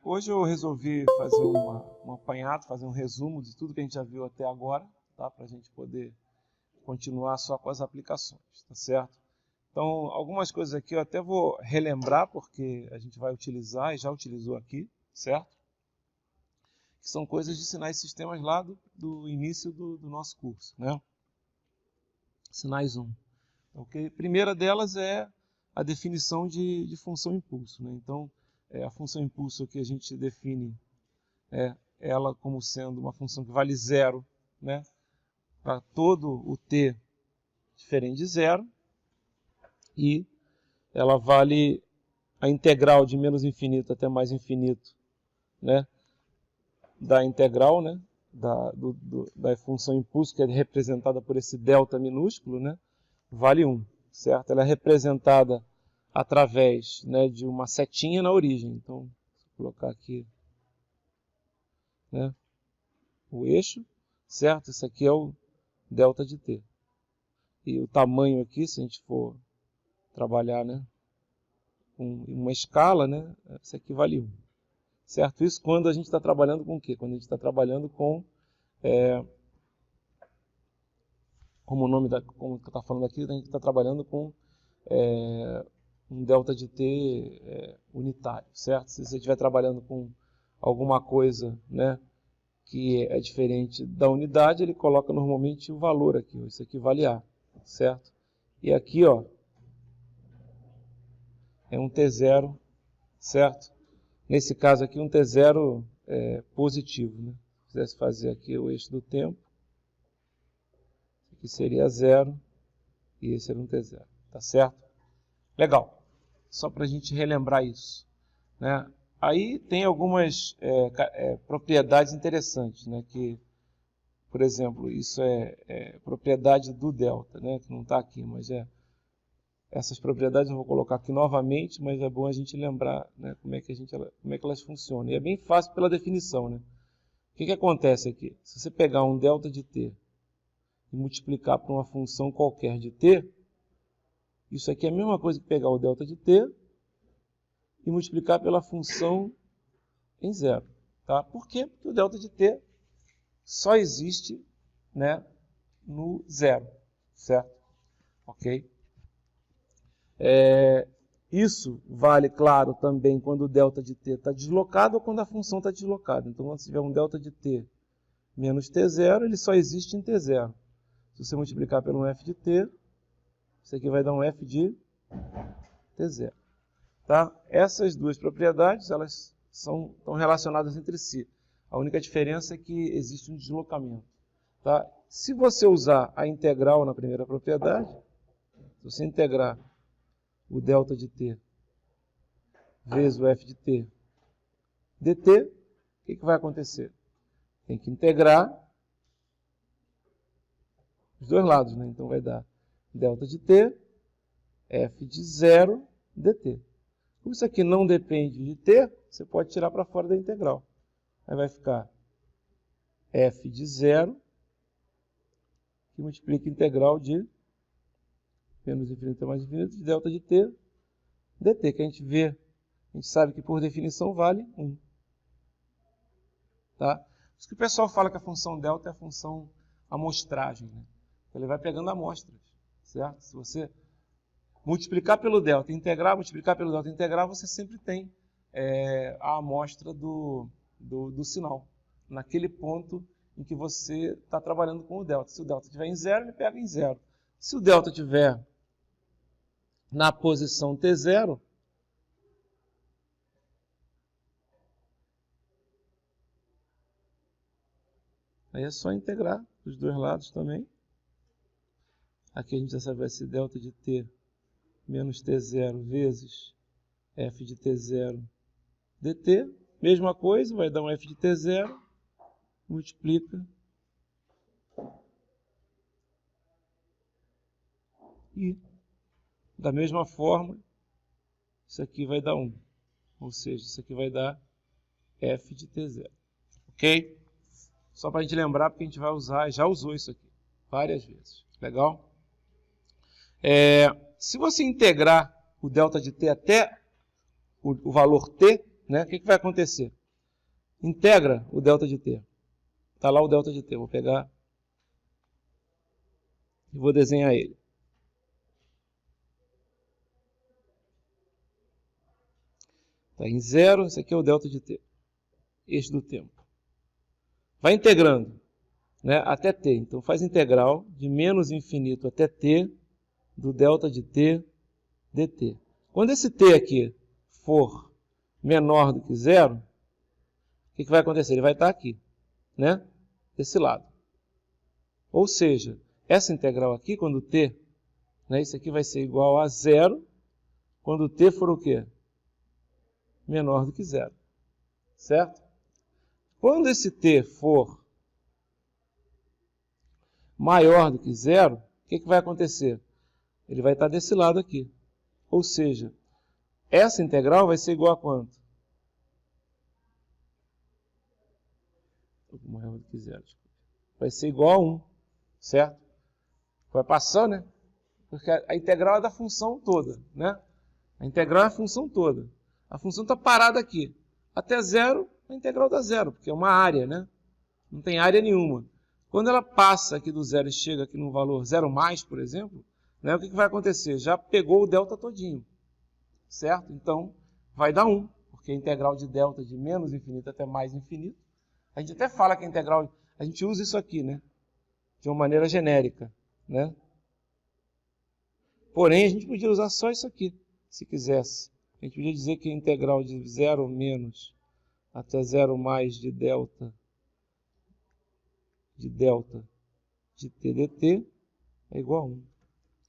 Hoje eu resolvi fazer um apanhado, fazer um resumo de tudo que a gente já viu até agora, tá? Para a gente poder continuar só com as aplicações, tá certo? Então, algumas coisas aqui eu até vou relembrar, porque a gente vai utilizar e já utilizou aqui, certo? Que são coisas de sinais e sistemas lá do início do nosso curso, né? Sinais 1. Okay? A primeira delas é a definição de função impulso, né? Então, a função impulso que a gente define ela como sendo uma função que vale zero, né? Para todo o t diferente de zero, e ela vale a integral de menos infinito até mais infinito, né? Da integral, né? Da função impulso, que é representada por esse delta minúsculo, né? Vale 1, certo? Ela é representada através, né, de uma setinha na origem. Então, vou colocar aqui, né, o eixo, certo? Esse aqui é o delta de t. E o tamanho aqui, se a gente for trabalhar, né, com uma escala, né, esse aqui vale 1. Certo? Isso quando a gente está trabalhando com o quê? Quando a gente está trabalhando com, como está falando aqui, a gente está trabalhando com um delta de t unitário, certo? Se você estiver trabalhando com alguma coisa, né, que é diferente da unidade, ele coloca normalmente o valor aqui, ó, isso aqui vale A, certo? E aqui, ó, é um T0, certo? Nesse caso aqui, um T0 positivo, né? Se quisesse fazer aqui o eixo do tempo, aqui seria 0 e esse era um T0, tá certo? Legal. Só para a gente relembrar isso, né? Aí tem algumas propriedades interessantes, né? Que, por exemplo, isso é propriedade do delta, né? Que não está aqui, mas essas propriedades eu vou colocar aqui novamente, mas é bom a gente lembrar, né, como é que elas funcionam. E é bem fácil pela definição, né? O que acontece aqui? Se você pegar um delta de t e multiplicar por uma função qualquer de t, isso aqui é a mesma coisa que pegar o delta de t e multiplicar pela função em zero. Tá? Por quê? Porque o delta de t só existe, né, no zero. Certo? Ok? Isso vale, claro, também quando o delta de t está deslocado ou quando a função está deslocada. Então, quando você tiver um delta de t menos t0, ele só existe em t0. Se você multiplicar pelo um f de t, isso aqui vai dar um f de t0. Tá? Essas duas propriedades, elas estão relacionadas entre si. A única diferença é que existe um deslocamento. Tá? Se você usar a integral na primeira propriedade, se você integrar o delta de t vezes o f de t dt, o que vai acontecer? Tem que integrar os dois lados, né? Então vai dar delta de t, f de 0 dt. Como isso aqui não depende de t, você pode tirar para fora da integral. Aí vai ficar f de 0, que multiplica a integral de menos infinito a mais infinito, de delta de t dt, que a gente sabe que por definição vale 1. Tá? Por isso que o pessoal fala que a função delta é a função amostragem, né? Ele vai pegando amostras, certo? Se você multiplicar pelo delta, integrar, multiplicar pelo delta, integrar, você sempre tem a amostra do sinal, naquele ponto em que você está trabalhando com o delta. Se o delta estiver em 0, ele pega em 0. Se o delta estiver na posição T0, aí é só integrar os dois lados também. Aqui a gente já sabe que vai ser delta de t menos t0 vezes f de t0 dt. Mesma coisa, vai dar um f de t0, multiplica. E, da mesma forma, isso aqui vai dar 1. Ou seja, isso aqui vai dar f de t0. Ok? Só para a gente lembrar, porque a gente vai usar, já usou isso aqui várias vezes. Legal? Se você integrar o delta de t até o valor t, né? O que vai acontecer? Integra o delta de t. Está lá o delta de t. Vou pegar e vou desenhar ele. Está em 0, esse aqui é o delta de t. Eixo do tempo. Vai integrando, né, até t. Então faz integral de menos infinito até t do delta de t dt. Quando esse t aqui for menor do que 0, o que vai acontecer? Ele vai estar aqui, né? Desse lado. Ou seja, essa integral aqui, quando t, né, isso aqui vai ser igual a 0, quando t for o quê? Menor do que 0. Certo? Quando esse t for maior do que 0, o que vai acontecer? Ele vai estar desse lado aqui. Ou seja, essa integral vai ser igual a quanto? Maior do que 0. Vai ser igual a 1. Certo? Vai passando, né? Porque a integral é da função toda, né? A integral é a função toda. A função está parada aqui. Até 0, a integral dá 0, porque é uma área, né? Não tem área nenhuma. Quando ela passa aqui do 0 e chega aqui no valor 0 mais, por exemplo, né, o que vai acontecer? Já pegou o delta todinho. Certo? Então, vai dar 1, porque a integral de delta de menos infinito até mais infinito. A gente até fala que a integral... A gente usa isso aqui, né? De uma maneira genérica, né? Porém, a gente podia usar só isso aqui, se quisesse. A gente podia dizer que a integral de 0 menos até 0 mais de delta de t dt é igual a 1.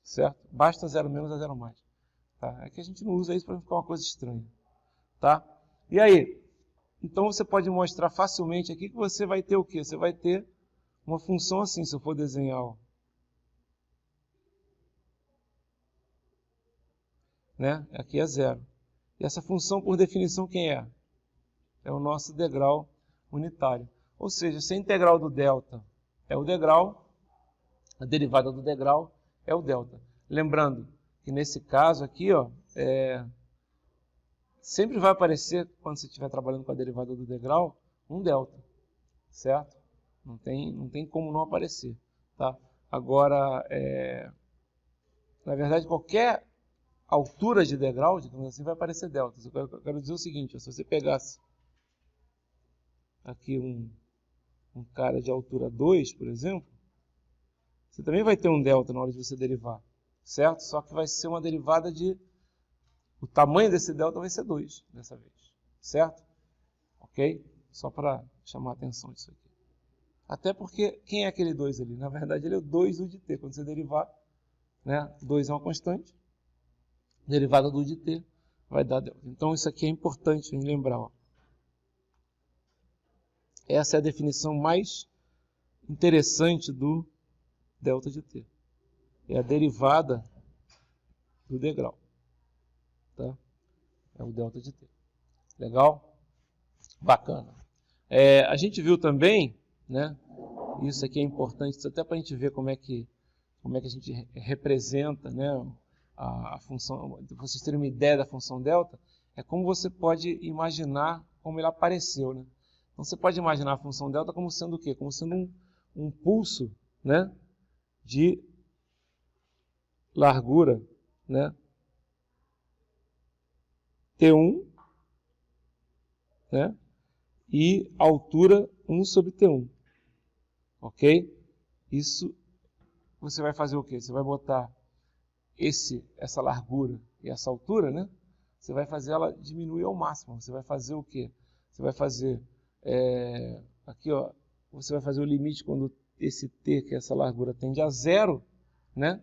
Certo? Basta 0 menos a 0 mais. Tá? É que a gente não usa isso para ficar uma coisa estranha. Tá? E aí? Então você pode mostrar facilmente aqui que você vai ter o quê? Você vai ter uma função assim, se eu for desenhar. Ó. Né? Aqui é 0. E essa função, por definição, quem é? É o nosso degrau unitário. Ou seja, se a integral do delta é o degrau, a derivada do degrau é o delta. Lembrando que nesse caso aqui, ó, sempre vai aparecer, quando você estiver trabalhando com a derivada do degrau, um delta. Certo? Não tem como não aparecer. Tá? Agora, na verdade, qualquer altura de degrau, digamos assim, vai aparecer delta. Eu quero dizer o seguinte, ó, se você pegasse aqui um cara de altura 2, por exemplo, você também vai ter um delta na hora de você derivar, certo? Só que vai ser uma derivada de... O tamanho desse delta vai ser 2, dessa vez, certo? Ok? Só para chamar a atenção disso aqui. Até porque, quem é aquele 2 ali? Na verdade, ele é o 2 do de t. Quando você derivar, né, 2 é uma constante, derivada do de t vai dar delta. Então, isso aqui é importante lembrar. Ó. Essa é a definição mais interessante do delta de t. É a derivada do degrau. Tá? É o delta de t. Legal? Bacana. A gente viu também, né? Isso aqui é importante, até para a gente ver como é que a gente representa, né, a função, para vocês terem uma ideia da função delta, é como você pode imaginar como ele apareceu. Né? Então você pode imaginar a função delta como sendo o quê? Como sendo um pulso, né, de largura, né, T1, né, e altura 1 sobre T1. Ok? Isso você vai fazer o quê? Você vai botar essa largura e essa altura, né? Você vai fazer ela diminuir ao máximo. Você vai fazer o quê? Você vai fazer aqui, ó, você vai fazer o limite quando esse t, que é essa largura, tende a 0, né?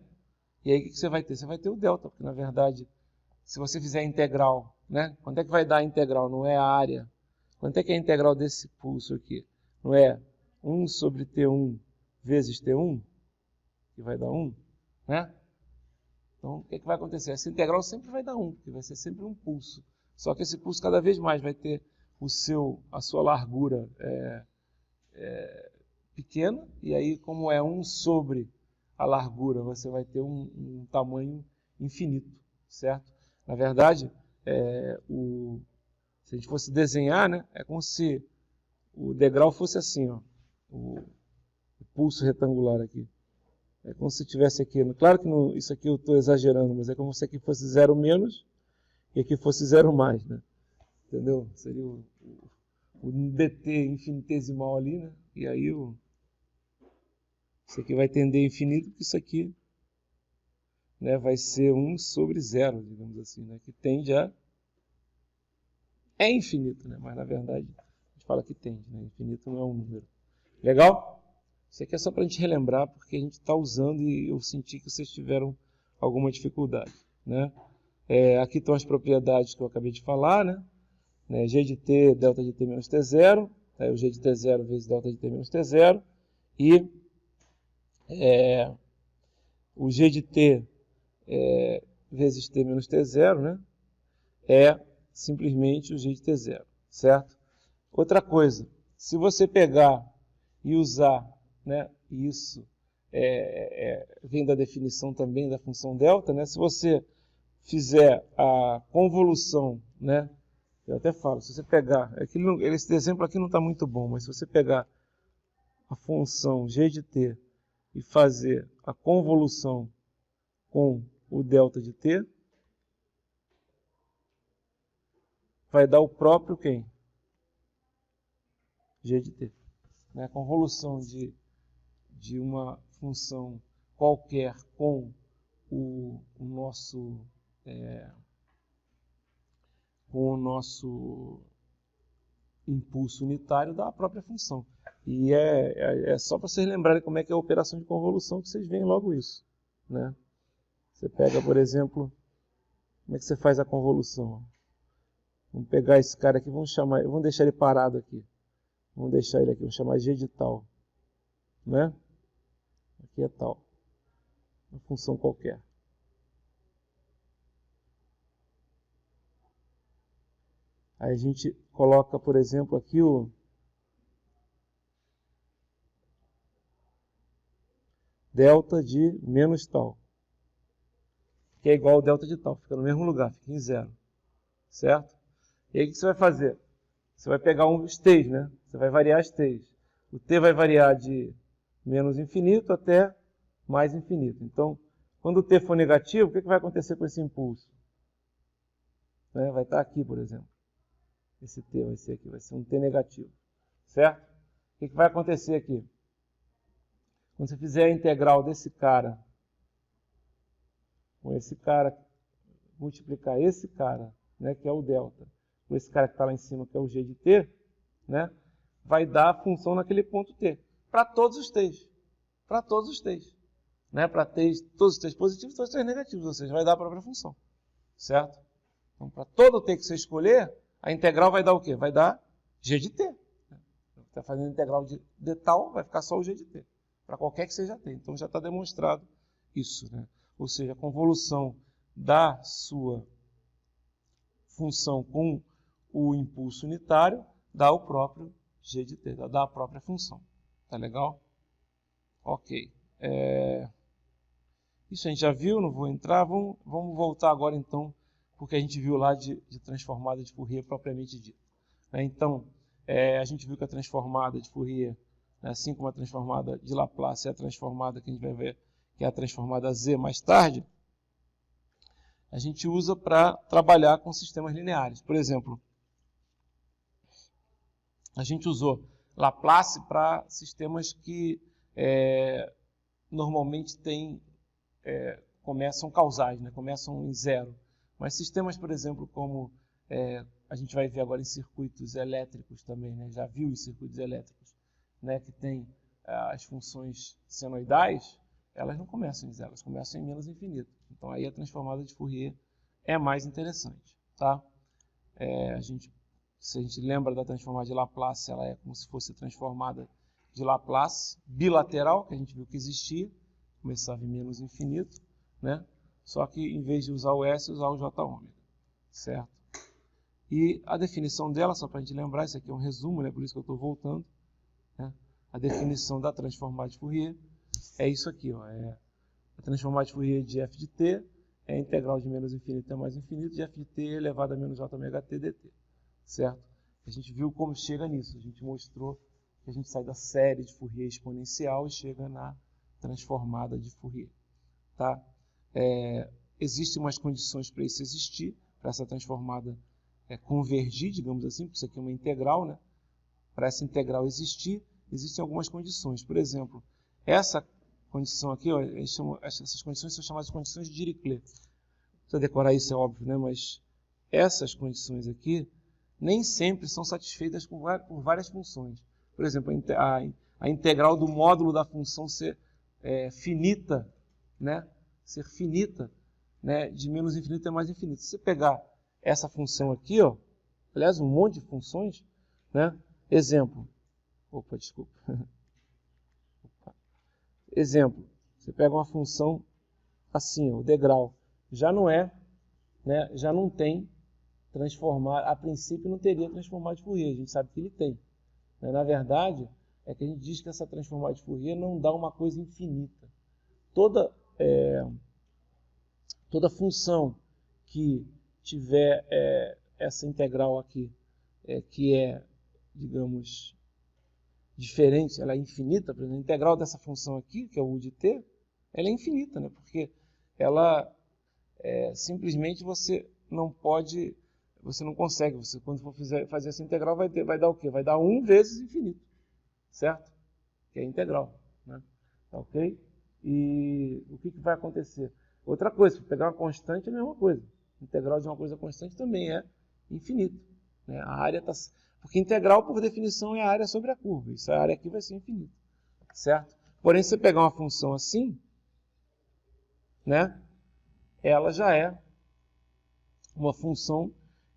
E aí o que você vai ter? Você vai ter o delta, porque na verdade, se você fizer a integral, né? Quanto é que vai dar a integral? Não é a área. Quanto é que é a integral desse pulso aqui? Não é 1 sobre T1 vezes T1, que vai dar 1, né? Então, o que vai acontecer? Essa integral sempre vai dar 1, porque vai ser sempre um pulso. Só que esse pulso cada vez mais vai ter a sua largura pequena, e aí, como é 1 sobre a largura, você vai ter um tamanho infinito, certo? Na verdade, se Se a gente fosse desenhar, né, é como se o degrau fosse assim, ó, o pulso retangular aqui. É como se tivesse aqui. Claro que não, isso aqui eu estou exagerando, mas é como se aqui fosse 0 menos e aqui fosse 0 mais, né? Entendeu? Seria o dt infinitesimal ali, né? E aí isso aqui vai tender a infinito, porque isso aqui, né, vai ser 1 sobre 0, digamos assim, né? Que tende a... É infinito, né? Mas na verdade a gente fala que tende, né? Infinito não é um número. Legal? Isso aqui é só para a gente relembrar, porque a gente está usando e eu senti que vocês tiveram alguma dificuldade, né? Aqui estão as propriedades que eu acabei de falar, né? G de t, delta de t menos t0, tá? O g de t0 vezes delta de t menos t0, e o g de t vezes t menos t0, né? É simplesmente o g de t0, certo? Outra coisa, se você pegar e usar, né, isso vem da definição também da função delta, né? Se você fizer a convolução, né? Eu até falo, se você pegar, esse exemplo aqui não está muito bom, mas se você pegar a função g de t e fazer a convolução com o delta de t, vai dar o próprio quem? G de t. A convolução de uma função qualquer com o nosso impulso unitário da própria função. E é só para vocês lembrarem como é que é a operação de convolução que vocês veem logo isso, né? Você pega, por exemplo, como é que você faz a convolução? Vamos pegar esse cara aqui, vamos deixar ele parado aqui. Vamos deixar ele aqui, vamos chamar g de tal, né? Aqui é tal, uma função qualquer. Aí a gente coloca, por exemplo, aqui o delta de menos tal, que é igual ao delta de tal, fica no mesmo lugar, fica em 0, certo? E aí o que você vai fazer? Você vai pegar os t's, né? Você vai variar as t's. O t vai variar de menos infinito até mais infinito. Então, quando o t for negativo, o que vai acontecer com esse impulso? Vai estar aqui, por exemplo. Esse t vai ser aqui, vai ser um t negativo, certo? O que vai acontecer aqui? Quando você fizer a integral desse cara com esse cara, multiplicar esse cara, né, que é o delta, com esse cara que está lá em cima, que é o g de t, né, vai dar a função naquele ponto t, para todos os t's. Para todos os t's. Né, para todos os t's positivos e todos os t's negativos, ou seja, vai dar a própria função, certo? Então, para todo t que você escolher, a integral vai dar o quê? Vai dar g de t. Está fazendo a integral de tal, vai ficar só o g de t, para qualquer que seja t. Então já está demonstrado isso, né? Ou seja, a convolução da sua função com o impulso unitário dá o próprio g de t, dá a própria função. Tá legal? Ok. Isso a gente já viu, não vou entrar. Vamos voltar agora então, porque a gente viu lá de transformada de Fourier propriamente dita. Então, a gente viu que a transformada de Fourier, assim como a transformada de Laplace, é a transformada que a gente vai ver, que é a transformada Z mais tarde, a gente usa para trabalhar com sistemas lineares. Por exemplo, a gente usou Laplace para sistemas que normalmente começam causais, né? Começam em zero. Mas sistemas, por exemplo, como a gente vai ver agora em circuitos elétricos também, né? Já viu os circuitos elétricos, né? Que tem as funções senoidais, elas não começam em zero, elas começam em menos infinito. Então aí a transformada de Fourier é mais interessante, tá? Se a gente lembra da transformada de Laplace, ela é como se fosse a transformada de Laplace bilateral, que a gente viu que existia, começava em menos infinito, né? Só que em vez de usar o S, usar o J ômega, certo? E a definição dela, só para a gente lembrar, isso aqui é um resumo, né? Por isso que eu estou voltando, né? A definição da transformada de Fourier é isso aqui, ó, a transformada de Fourier de f de t é a integral de menos infinito até mais infinito de f de t elevado a menos j ômega t dt. certo? A gente viu como chega nisso, a gente mostrou que a gente sai da série de Fourier exponencial e chega na transformada de Fourier, tá? Existem umas condições para isso existir, para essa transformada convergir, digamos assim, porque isso aqui é uma integral, né? Para essa integral existir, existem algumas condições. Por exemplo, essa condição aqui, ó, essas condições são chamadas de condições de Dirichlet. Precisa decorar isso, é óbvio, né? Mas essas condições aqui nem sempre são satisfeitas por várias funções. Por exemplo, a integral do módulo da função ser finita, né? Ser finita, né? De menos infinito a mais infinito. Se você pegar essa função aqui, ó, aliás, um monte de funções, né? Exemplo. Opa, desculpa. Exemplo. Você pega uma função assim, ó, o degrau. Já não né? Já não tem transformar. A princípio não teria transformado de Fourier. A gente sabe que ele tem. Na verdade, é que a gente diz que essa transformada de Fourier não dá uma coisa infinita. Toda função que tiver essa integral aqui, que é, digamos, diferente, ela é infinita, por exemplo, a integral dessa função aqui, que é o U de t, ela é infinita, né? Porque ela simplesmente você não pode, você não consegue, você quando for fazer essa integral vai dar o quê? Vai dar 1 vezes infinito, certo? Que é a integral, né? Tá ok? E o que vai acontecer? Outra coisa, se pegar uma constante é a mesma coisa. Integral de uma coisa constante também é infinito, né? A área está... Porque integral, por definição, é a área sobre a curva. Essa área aqui vai ser infinita, certo? Porém, se você pegar uma função assim, né? Ela já é uma função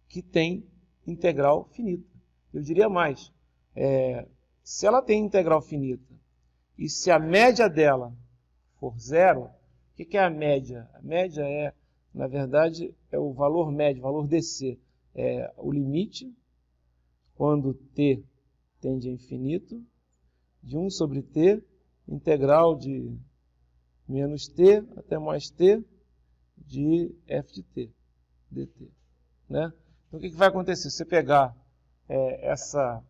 que tem integral finita. Eu diria mais, se ela tem integral finita e se a média dela for zero, o que é a média? A média na verdade, é o valor médio, o valor dc. É o limite, quando t tende a infinito, de 1 sobre t, integral de menos t até mais t, de f de t, dt. Né? Então, o que vai acontecer? Se você pegar essa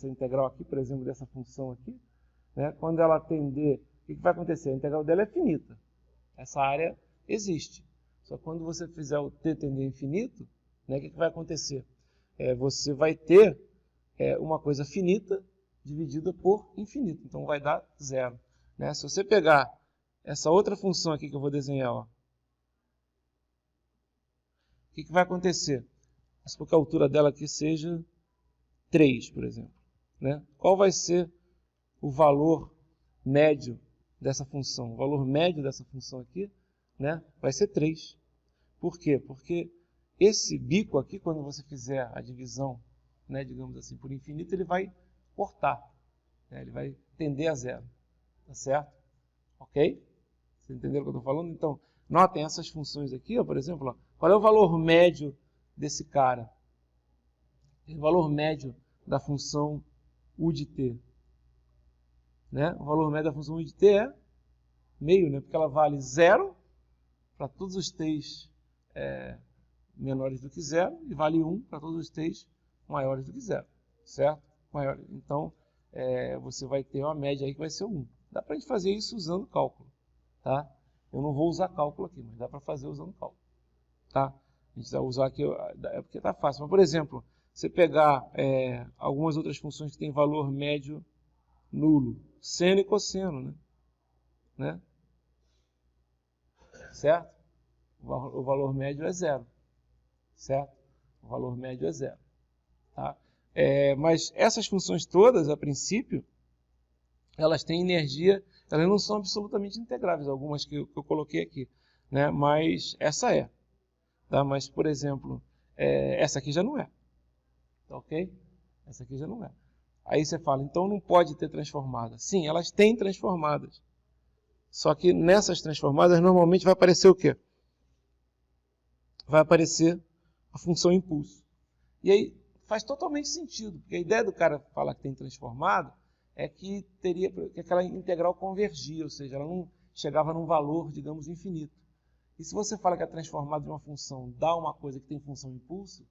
integral aqui, por exemplo, dessa função aqui, né? Quando ela tender, o que vai acontecer? A integral dela é finita. Essa área existe. Só que quando você fizer o t tender a infinito, né, o que vai acontecer? Você vai ter uma coisa finita dividida por infinito. Então, vai dar zero. Né? Se você pegar essa outra função aqui que eu vou desenhar, ó, o que vai acontecer? Vamos supor que a altura dela aqui seja 3, por exemplo. Né? Qual vai ser o valor médio dessa função? O valor médio dessa função aqui, né, vai ser 3. Por quê? Porque esse bico aqui, quando você fizer a divisão, né, digamos assim, por infinito, ele vai cortar. Né? Ele vai tender a zero. Tá certo? Ok? Vocês entenderam o que eu estou falando? Então, notem essas funções aqui, ó, por exemplo, ó, qual é o valor médio desse cara? O valor médio da função U de t. Né? O valor médio da função U de t é meio, né? Porque ela vale 0 para todos os t's menores do que 0 e vale 1 para todos os t's maiores do que 0. Certo? Então, você vai ter uma média aí que vai ser 1. Dá para a gente fazer isso usando cálculo. Tá? Eu não vou usar cálculo aqui, mas dá para fazer usando cálculo. Tá? A gente vai usar aqui, porque está fácil. Mas, por exemplo, você pegar algumas outras funções que têm valor médio nulo, seno e cosseno, né? Certo? O valor médio é 0. Certo? O valor médio é 0. Tá? Mas essas funções todas, a princípio, elas têm energia, elas não são absolutamente integráveis, algumas que eu coloquei aqui, né? Mas essa é. Tá? Mas, por exemplo, essa aqui já não é. Tá, ok? Essa aqui já não é. Aí você fala, então não pode ter transformada. Sim, elas têm transformadas. Só que nessas transformadas, normalmente vai aparecer o quê? Vai aparecer a função impulso. E aí faz totalmente sentido, porque a ideia do cara falar que tem transformado é que que aquela integral convergia, ou seja, ela não chegava num valor, digamos, infinito. E se você fala que a transformada de uma função dá uma coisa que tem função impulso,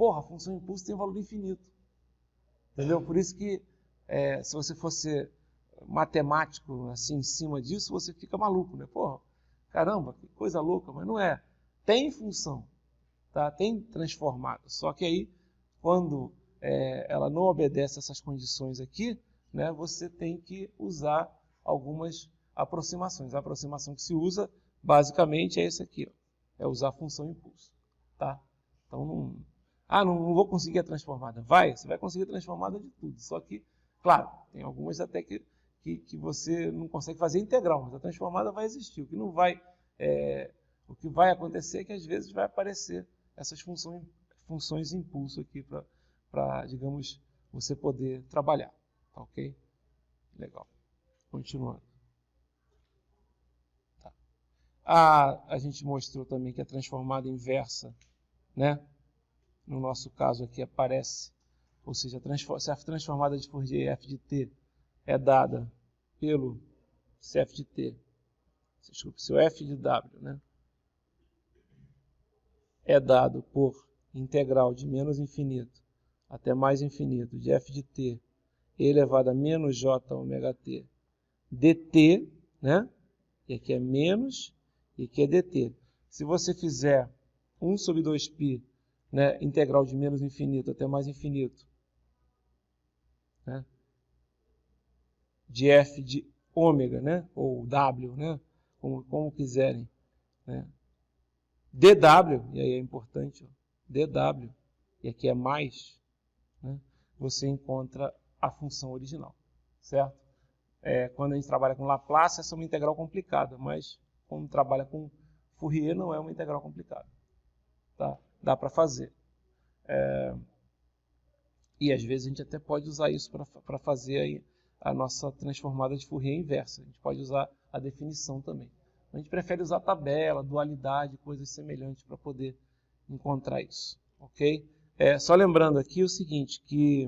porra, a função impulso tem valor infinito. Entendeu? Por isso que, se você fosse matemático, assim, em cima disso, você fica maluco, né? Porra, caramba, que coisa louca, mas não é. Tem função, tá? Tem transformada. Só que aí, quando ela não obedece essas condições aqui, né, você tem que usar algumas aproximações. A aproximação que se usa, basicamente, é esse aqui, ó. É usar a função impulso, tá? Então, não vou conseguir a transformada. Você vai conseguir a transformada de tudo. Só que, claro, tem algumas até que você não consegue fazer integral, mas a transformada vai existir. O que vai acontecer é que às vezes vai aparecer essas funções de impulso aqui para, digamos, você poder trabalhar. Tá ok? Legal. Continuando. Tá. A gente mostrou também que a transformada inversa, né? No nosso caso aqui aparece, ou seja, se a transformada de Fourier f de t é dada pelo, se f de t, desculpe, se o f de w, né, é dado por integral de menos infinito até mais infinito de f de t elevado a menos j ômega t dt, né, e aqui é menos, e aqui é dt. Se você fizer 1 sobre 2π, né, integral de menos infinito até mais infinito, né, de f de ômega, né, ou w, né, como quiserem, né, dw, e aí é importante, ó, dw, e aqui é mais, né, você encontra a função original, certo? Quando a gente trabalha com Laplace, essa é uma integral complicada, mas quando trabalha com Fourier, não é uma integral complicada, tá? Dá para fazer. E às vezes a gente até pode usar isso para fazer aí a nossa transformada de Fourier inversa. A gente pode usar a definição também. A gente prefere usar tabela, dualidade, coisas semelhantes para poder encontrar isso. Ok? Só lembrando aqui o seguinte, que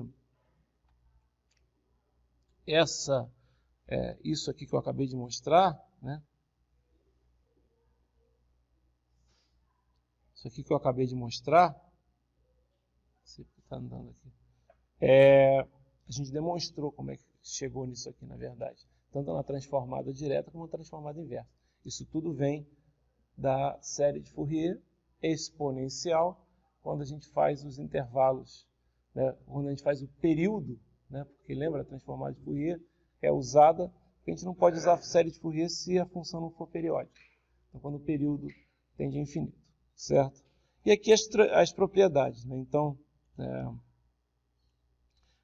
isso aqui que eu acabei de mostrar, né? Isso aqui que eu acabei de mostrar, não sei o que está andando aqui. A gente demonstrou como é que chegou nisso aqui, na verdade. Tanto na transformada direta como na transformada inversa. Isso tudo vem da série de Fourier exponencial, quando a gente faz os intervalos, né, quando a gente faz o período, né, porque lembra, a transformada de Fourier é usada, porque a gente não pode usar a série de Fourier se a função não for periódica. Então, quando o período tende a infinito, certo? E aqui as propriedades, né? Então,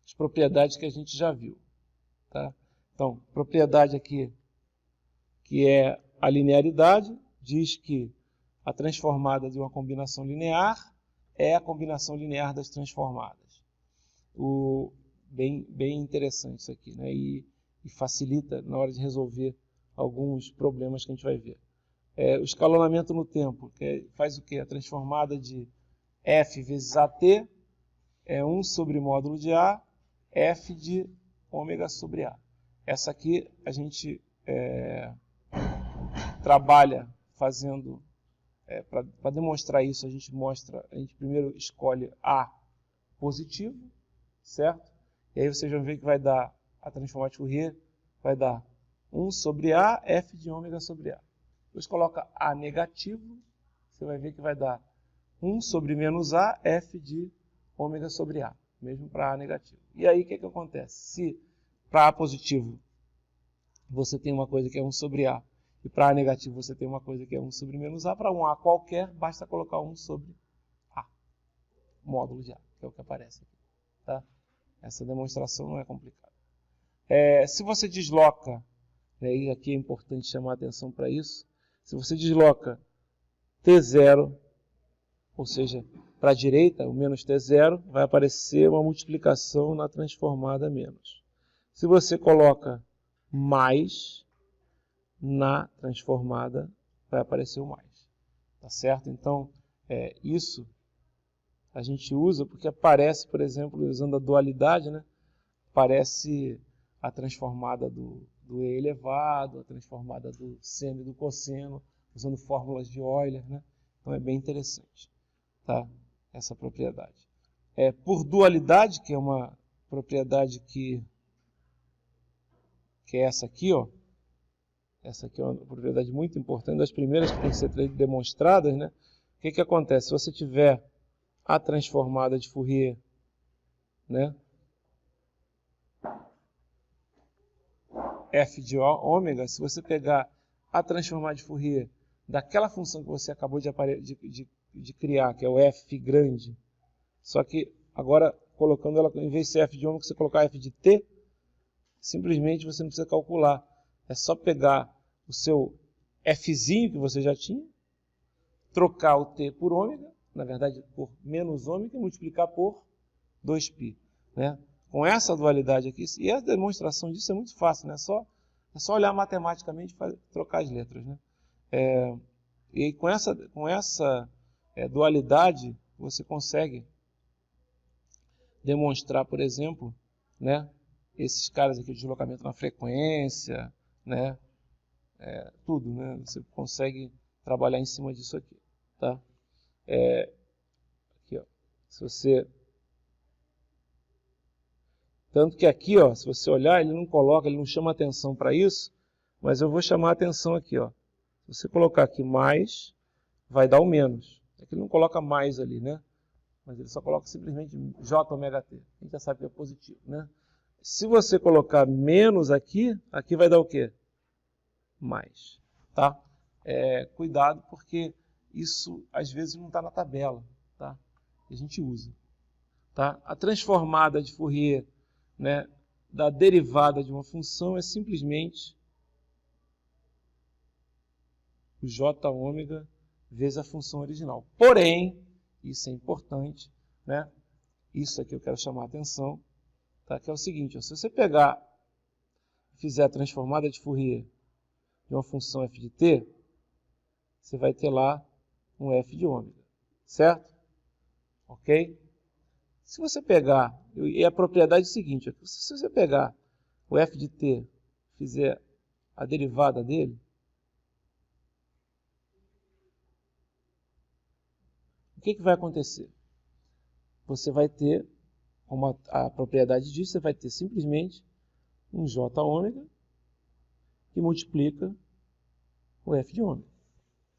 as propriedades que a gente já viu, tá? Então, propriedade aqui, que é a linearidade, diz que a transformada de uma combinação linear é a combinação linear das transformadas. Bem interessante isso aqui, né? E facilita na hora de resolver alguns problemas que a gente vai ver. O escalonamento no tempo, faz o quê? A transformada de f vezes at é 1 sobre módulo de a, f de ômega sobre a. Essa aqui a gente trabalha fazendo, para demonstrar isso, a gente primeiro escolhe a positivo, certo? E aí vocês vão ver que vai dar, a transformada de Fourier vai dar 1 sobre a, f de ômega sobre a. Depois coloca a negativo, você vai ver que vai dar 1 sobre menos a, f de ômega sobre a, mesmo para a negativo. E aí o que acontece? Se para a positivo você tem uma coisa que é 1 sobre a, e para a negativo você tem uma coisa que é 1 sobre menos a, para um a qualquer, basta colocar 1 sobre a, módulo de a, que é o que aparece aqui. Tá? Essa demonstração não é complicada. Se você desloca, né, e aqui é importante chamar a atenção para isso, se você desloca t0, ou seja, para a direita, o menos t0, vai aparecer uma multiplicação na transformada menos. Se você coloca mais na transformada, vai aparecer o mais. Tá certo? Então, isso a gente usa porque aparece, por exemplo, usando a dualidade, né? Aparece a transformada do e elevado, a transformada do seno e do cosseno, usando fórmulas de Euler, né? Então é bem interessante, tá? Essa propriedade. por dualidade, que é uma propriedade que é essa aqui, ó. Essa aqui é uma propriedade muito importante, das primeiras que tem que ser demonstradas, né? O que acontece? Se você tiver a transformada de Fourier, né? F de ômega, se você pegar a transformada de Fourier daquela função que você acabou de criar, que é o f grande, só que agora colocando ela, em vez de ser f de ômega, você colocar f de t, simplesmente você não precisa calcular. É só pegar o seu fzinho que você já tinha, trocar o t por ômega, na verdade por menos ômega, e multiplicar por 2π. Né? Com essa dualidade aqui, e a demonstração disso é muito fácil, né? É só olhar matematicamente e trocar as letras. Né? E com essa dualidade, você consegue demonstrar, por exemplo, né, esses caras aqui, o deslocamento na frequência, né, tudo, né, você consegue trabalhar em cima disso aqui. Tá? Aqui, ó, se você... Tanto que aqui, ó, se você olhar, ele não chama atenção para isso, mas eu vou chamar a atenção aqui. Ó. Se você colocar aqui mais, vai dar o menos. Aqui ele não coloca mais ali, né? Mas ele só coloca simplesmente j ômega t. A gente já sabe que é positivo, né? Se você colocar menos aqui, aqui vai dar o quê? Mais. Tá? Cuidado, porque isso às vezes não está na tabela, tá? Que a gente usa. Tá? A transformada de Fourier, né, da derivada de uma função é simplesmente o j ômega vezes a função original. Porém, isso é importante, né? Isso aqui eu quero chamar a atenção, tá? Que é o seguinte, ó, se você pegar e fizer a transformada de Fourier de uma função f de t, você vai ter lá um f de ômega, certo? Ok? Se você pegar, e a propriedade é a seguinte, ó, se você pegar o f de t, fizer a derivada dele, o que vai acontecer? Você vai ter, como a propriedade diz, você vai ter simplesmente um j ômega que multiplica o f de ômega,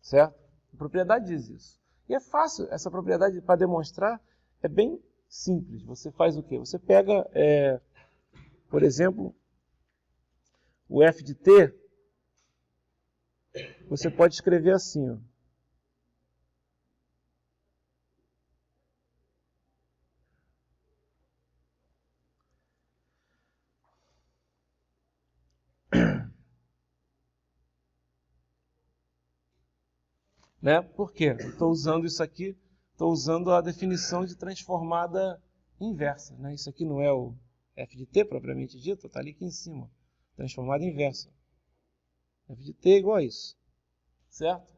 certo? A propriedade diz isso. E é fácil, essa propriedade para demonstrar é bem simples. Você faz o quê? Você pega, por exemplo, o f de t, você pode escrever assim, ó. Né? Por quê? Estou usando isso aqui, estou usando a definição de transformada inversa. Né? Isso aqui não é o f de t propriamente dito, está ali aqui em cima. Transformada inversa. F de t é igual a isso. Certo?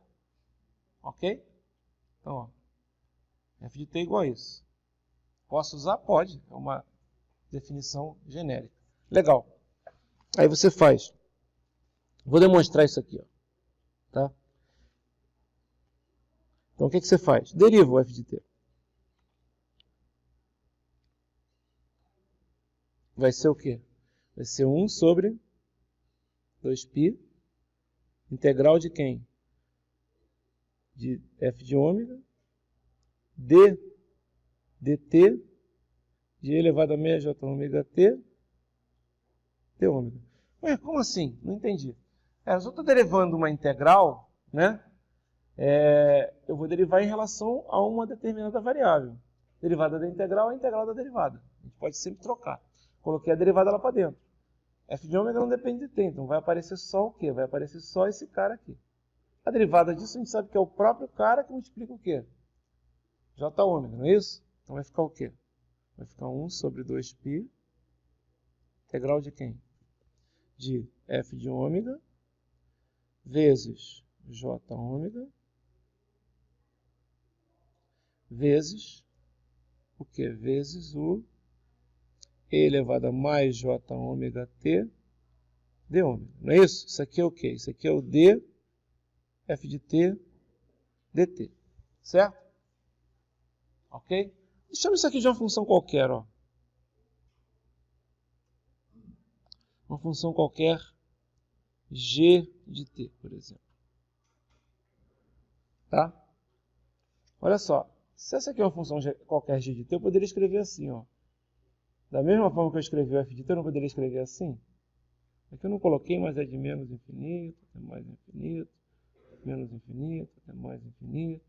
Ok? Então, ó, f de t é igual a isso. Posso usar? Pode. É uma definição genérica. Legal. Aí você faz. Vou demonstrar isso aqui. Ó. Tá? Então, o que você faz? Deriva o f de t. Vai ser o quê? Vai ser 1 sobre 2π, integral de quem? De f de ômega, dt, de e elevado a menos j ômega t, d ômega. Ué, como assim? Não entendi. Eu só estou derivando uma integral, né? Eu vou derivar em relação a uma determinada variável. Derivada da integral é a integral da derivada. A gente pode sempre trocar. Coloquei a derivada lá para dentro. F de ômega não depende de t, então vai aparecer só o quê? Vai aparecer só esse cara aqui. A derivada disso a gente sabe que é o próprio cara que multiplica o quê? J ômega, não é isso? Então vai ficar o quê? Vai ficar 1 sobre 2π, integral de quem? De f de ômega, vezes j ômega, vezes o quê? Vezes o e elevado a mais j ômega t d ômega. Não é isso? Isso aqui é o quê? Isso aqui é o d f de t dt. Certo? Ok? Chama isso aqui de uma função qualquer, ó. Uma função qualquer g de t, por exemplo. Tá? Olha só, se essa aqui é uma função qualquer g de t, eu poderia escrever assim, ó. Da mesma forma que eu escrevi o f de t, eu não poderia escrever assim? Aqui eu não coloquei, mas é de menos infinito, até mais infinito, menos infinito, até mais infinito,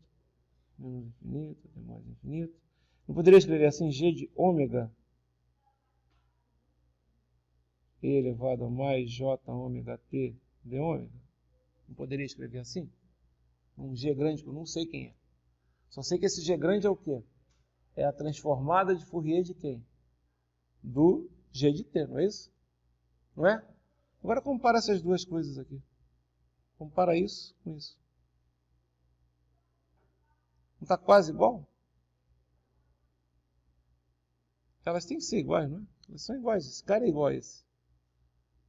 menos infinito, até mais infinito. Não poderia escrever assim, g de ômega e elevado a mais j ômega t de ômega? Não poderia escrever assim? Um g grande que eu não sei quem é. Só sei que esse g grande é o quê? É a transformada de Fourier de quem? Do g de t, não é isso? Não é? Agora compara essas duas coisas aqui. Compara isso com isso. Não está quase igual? Elas têm que ser iguais, não é? Elas são iguais. Esse cara é igual a esse.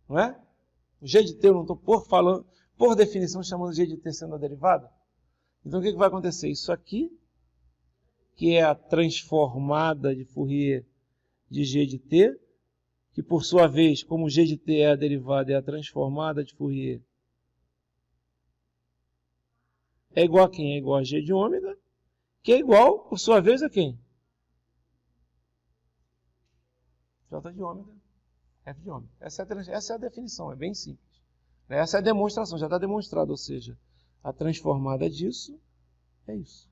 Não é? O g de t eu não estou por definição chamando g de t sendo a derivada. Então o que vai acontecer? Isso aqui, que é a transformada de Fourier de g de t, que por sua vez, como g de t é a derivada, é a transformada de Fourier, é igual a quem? É igual a g de ômega, que é igual, por sua vez, a quem? J de ômega, f de ômega. Essa é a definição, é bem simples. Essa é a demonstração, já está demonstrado, ou seja, a transformada disso é isso.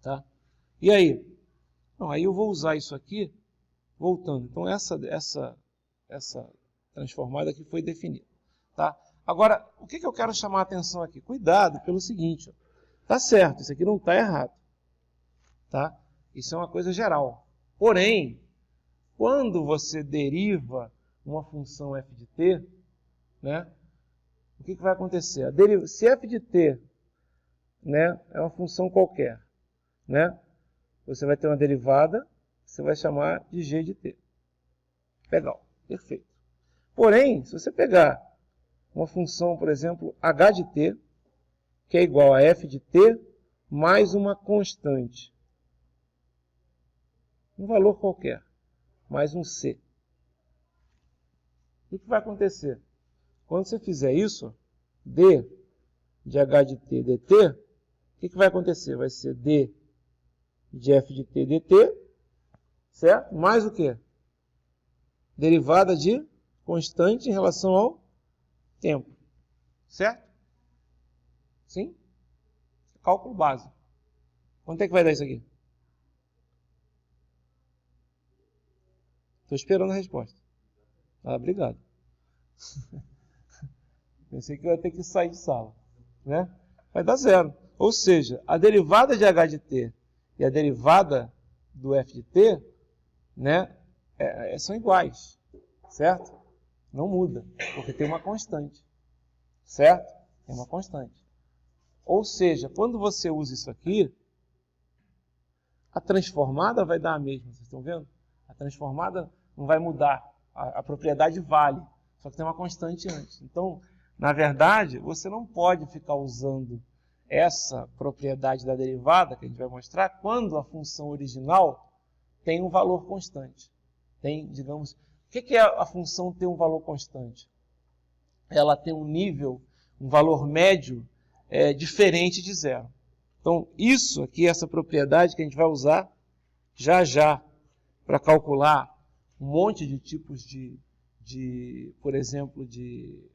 Tá? E aí? Não, aí eu vou usar isso aqui, voltando. Então, essa transformada aqui foi definida. Tá? Agora, o que eu quero chamar a atenção aqui? Cuidado pelo seguinte, ó. Tá certo, isso aqui não está errado. Tá? Isso é uma coisa geral. Porém, quando você deriva uma função f de t, né, o que vai acontecer? Se f de t, né, é uma função qualquer, né, você vai ter uma derivada, você vai chamar de g de t. Legal, perfeito. Porém, se você pegar uma função, por exemplo, h de t, que é igual a f de t mais uma constante, um valor qualquer, mais um c. O que vai acontecer? Quando você fizer isso, d de h de t dt, o que vai acontecer? Vai ser d de f de t dt, certo? Mais o quê? Derivada de constante em relação ao tempo, certo? Sim? Cálculo básico. Quanto é que vai dar isso aqui? Estou esperando a resposta. Ah, obrigado. Pensei que eu ia ter que sair de sala. Né? Vai dar zero. Ou seja, a derivada de h de t e a derivada do f de t, né, são iguais. Certo? Não muda, porque tem uma constante. Certo? Tem uma constante. Ou seja, quando você usa isso aqui, a transformada vai dar a mesma. Vocês estão vendo? A transformada não vai mudar. A propriedade vale. Só que tem uma constante antes. Então, na verdade, você não pode ficar usando essa propriedade da derivada, que a gente vai mostrar, quando a função original tem um valor constante. Tem, digamos... O que é a função ter um valor constante? Ela tem um nível, um valor médio diferente de zero. Então, isso aqui, essa propriedade que a gente vai usar já para calcular um monte de tipos por exemplo, de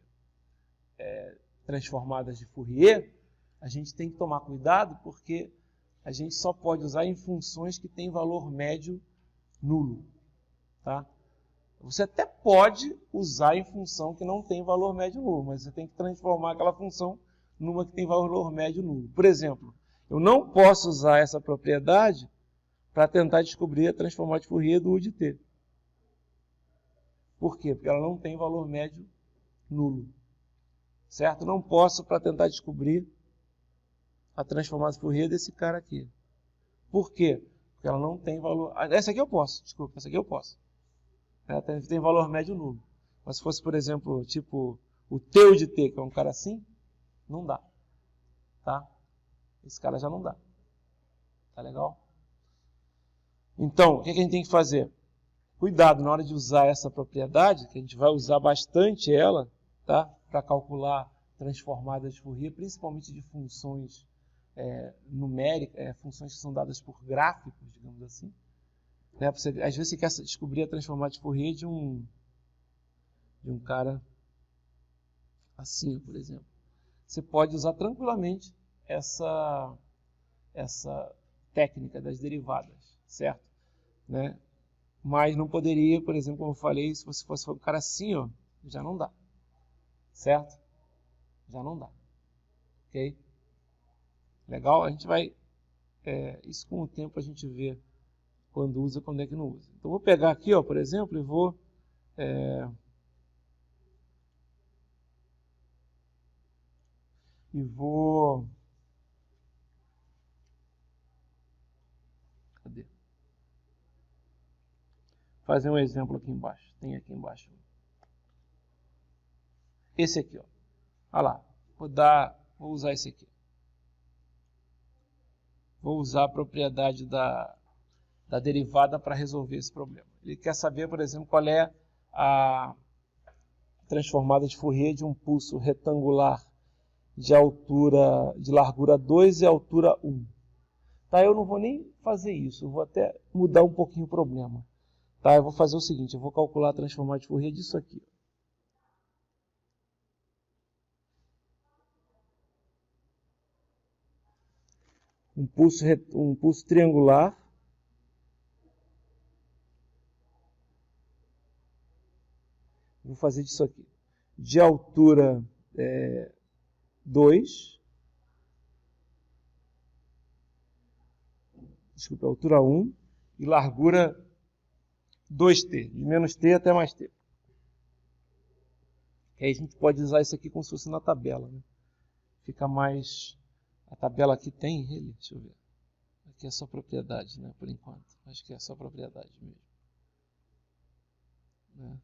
transformadas de Fourier, a gente tem que tomar cuidado porque a gente só pode usar em funções que têm valor médio nulo. Tá? Você até pode usar em função que não tem valor médio nulo, mas você tem que transformar aquela função numa que tem valor médio nulo. Por exemplo, eu não posso usar essa propriedade para tentar descobrir a transformada de Fourier do U de t. Por quê? Porque ela não tem valor médio nulo. Certo? Não posso para tentar descobrir a transformada de Fourier desse cara aqui. Por quê? Porque ela não tem valor... Essa aqui eu posso, desculpa, essa aqui eu posso. Ela tem valor médio nulo. Mas se fosse, por exemplo, tipo o teu de t, que é um cara assim, não dá. Tá? Esse cara já não dá. Tá legal? Então, o que a gente tem que fazer? Cuidado na hora de usar essa propriedade, que a gente vai usar bastante ela, tá? Para calcular transformadas de Fourier, principalmente de funções numéricas, funções que são dadas por gráficos, digamos assim. Né? Às vezes você quer descobrir a transformada de Fourier de um cara assim, por exemplo. Você pode usar tranquilamente essa técnica das derivadas, certo? Né? Mas não poderia, por exemplo, como eu falei, se você fosse um cara assim, ó, já não dá. Certo? Já não dá. Ok? Legal? A gente vai... isso com o tempo a gente vê quando usa e quando é que não usa. Então, vou pegar aqui, ó, por exemplo, e vou... Cadê? Fazer um exemplo aqui embaixo. Tem aqui embaixo. Esse aqui, ó. Olha lá. Vou usar esse aqui. Vou usar a propriedade da derivada para resolver esse problema. Ele quer saber, por exemplo, qual é a transformada de Fourier de um pulso retangular de largura 2 e altura 1. Tá, eu não vou nem fazer isso, eu vou até mudar um pouquinho o problema. Tá, eu vou fazer o seguinte, eu vou calcular a transformada de Fourier disso aqui. Um pulso triangular vou fazer disso aqui. De altura 2. Desculpa, altura 1. E largura 2t. De menos t até mais t. E aí a gente pode usar isso aqui como se fosse na tabela. Né? Fica mais... A tabela aqui tem ele. Deixa eu ver. Aqui é só propriedade, né? Por enquanto. Acho que é só propriedade mesmo. Né?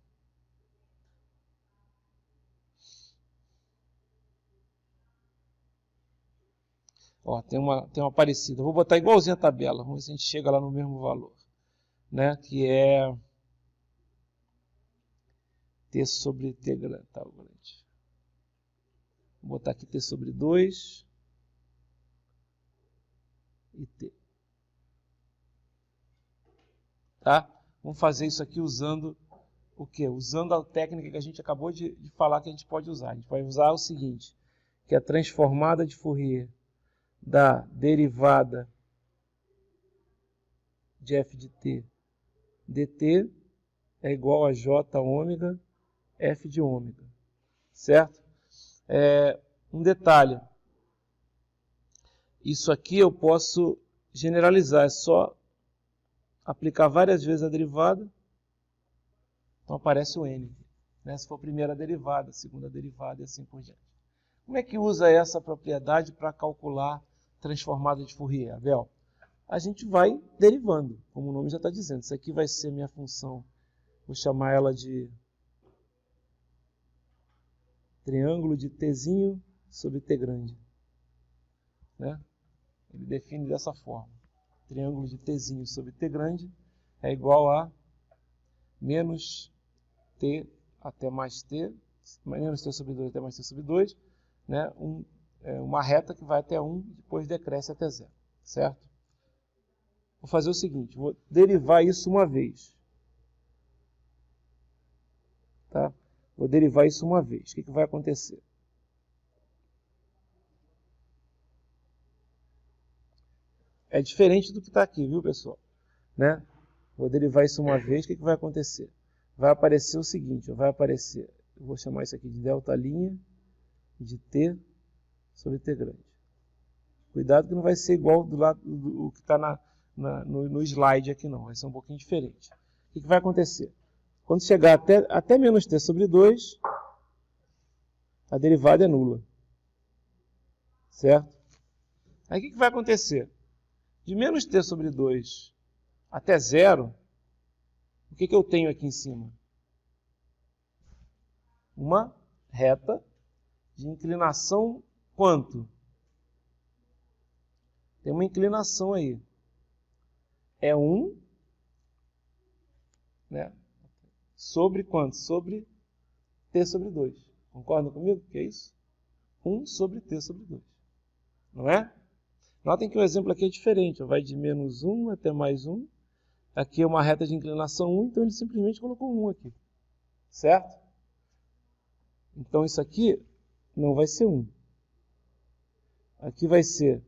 Ó, tem uma parecida. Vou botar igualzinho a tabela. Vamos ver se a gente chega lá no mesmo valor. Né? Que é t sobre t grande. Tá, grande. Vou botar aqui t sobre 2 e t. Tá? Vamos fazer isso aqui usando o quê? Usando a técnica que a gente acabou de falar que a gente pode usar. A gente vai usar o seguinte, que é a transformada de Fourier da derivada de f de t dt é igual a j ômega f de ômega. Certo? Um detalhe. Isso aqui eu posso generalizar. É só aplicar várias vezes a derivada. Então aparece o n. Né? Se for a primeira derivada, a segunda derivada e assim por diante. Como é que usa essa propriedade para calcular transformada de Fourier, Abel? A gente vai derivando, como o nome já está dizendo. Isso aqui vai ser minha função. Vou chamar ela de triângulo de tzinho sobre t grande. Né? Ele define dessa forma. Triângulo de tzinho sobre t grande é igual a menos t até mais t, menos t sobre 2 até mais t sobre 2, né? Uma reta que vai até 1 e depois decresce até 0. Certo? Vou fazer o seguinte, vou derivar isso uma vez. Tá? Vou derivar isso uma vez. O que vai acontecer? É diferente do que está aqui, viu, pessoal? Né? Vou derivar isso uma vez, o que vai acontecer? Vai aparecer o seguinte, eu vou chamar isso aqui de delta' de t sobre t grande. Cuidado que não vai ser igual do lado do que está no slide aqui não, vai ser um pouquinho diferente. O que vai acontecer? Quando chegar até menos t sobre 2, a derivada é nula. Certo? Aí o que vai acontecer? De menos t sobre 2 até 0, o que eu tenho aqui em cima? Uma reta de inclinação quanto? Tem uma inclinação aí. É 1 né? Sobre quanto? Sobre t sobre 2. Concordam comigo? Que é isso? 1 sobre t sobre 2. Não é? Notem que o exemplo aqui é diferente. Vai de menos 1 até mais 1. Aqui é uma reta de inclinação 1, então ele simplesmente colocou 1 aqui. Certo? Então isso aqui não vai ser 1. Aqui vai ser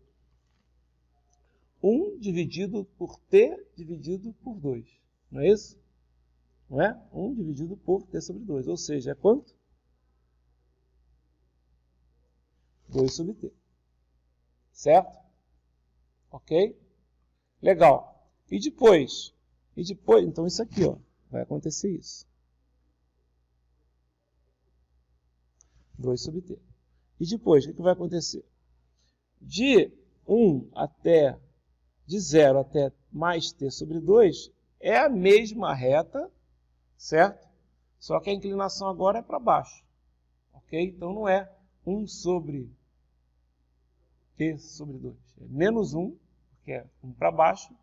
1 dividido por t dividido por 2. Não é isso? Não é? 1 dividido por t sobre 2. Ou seja, é quanto? 2 sobre t. Certo? Ok? Legal. E depois? Então isso aqui, ó, vai acontecer isso. 2 sobre t. E depois, o que vai acontecer? De 0 até mais t sobre 2 é a mesma reta, certo? Só que a inclinação agora é para baixo. Ok? Então não é 1 sobre t sobre 2. É menos 1, porque é 1 para baixo.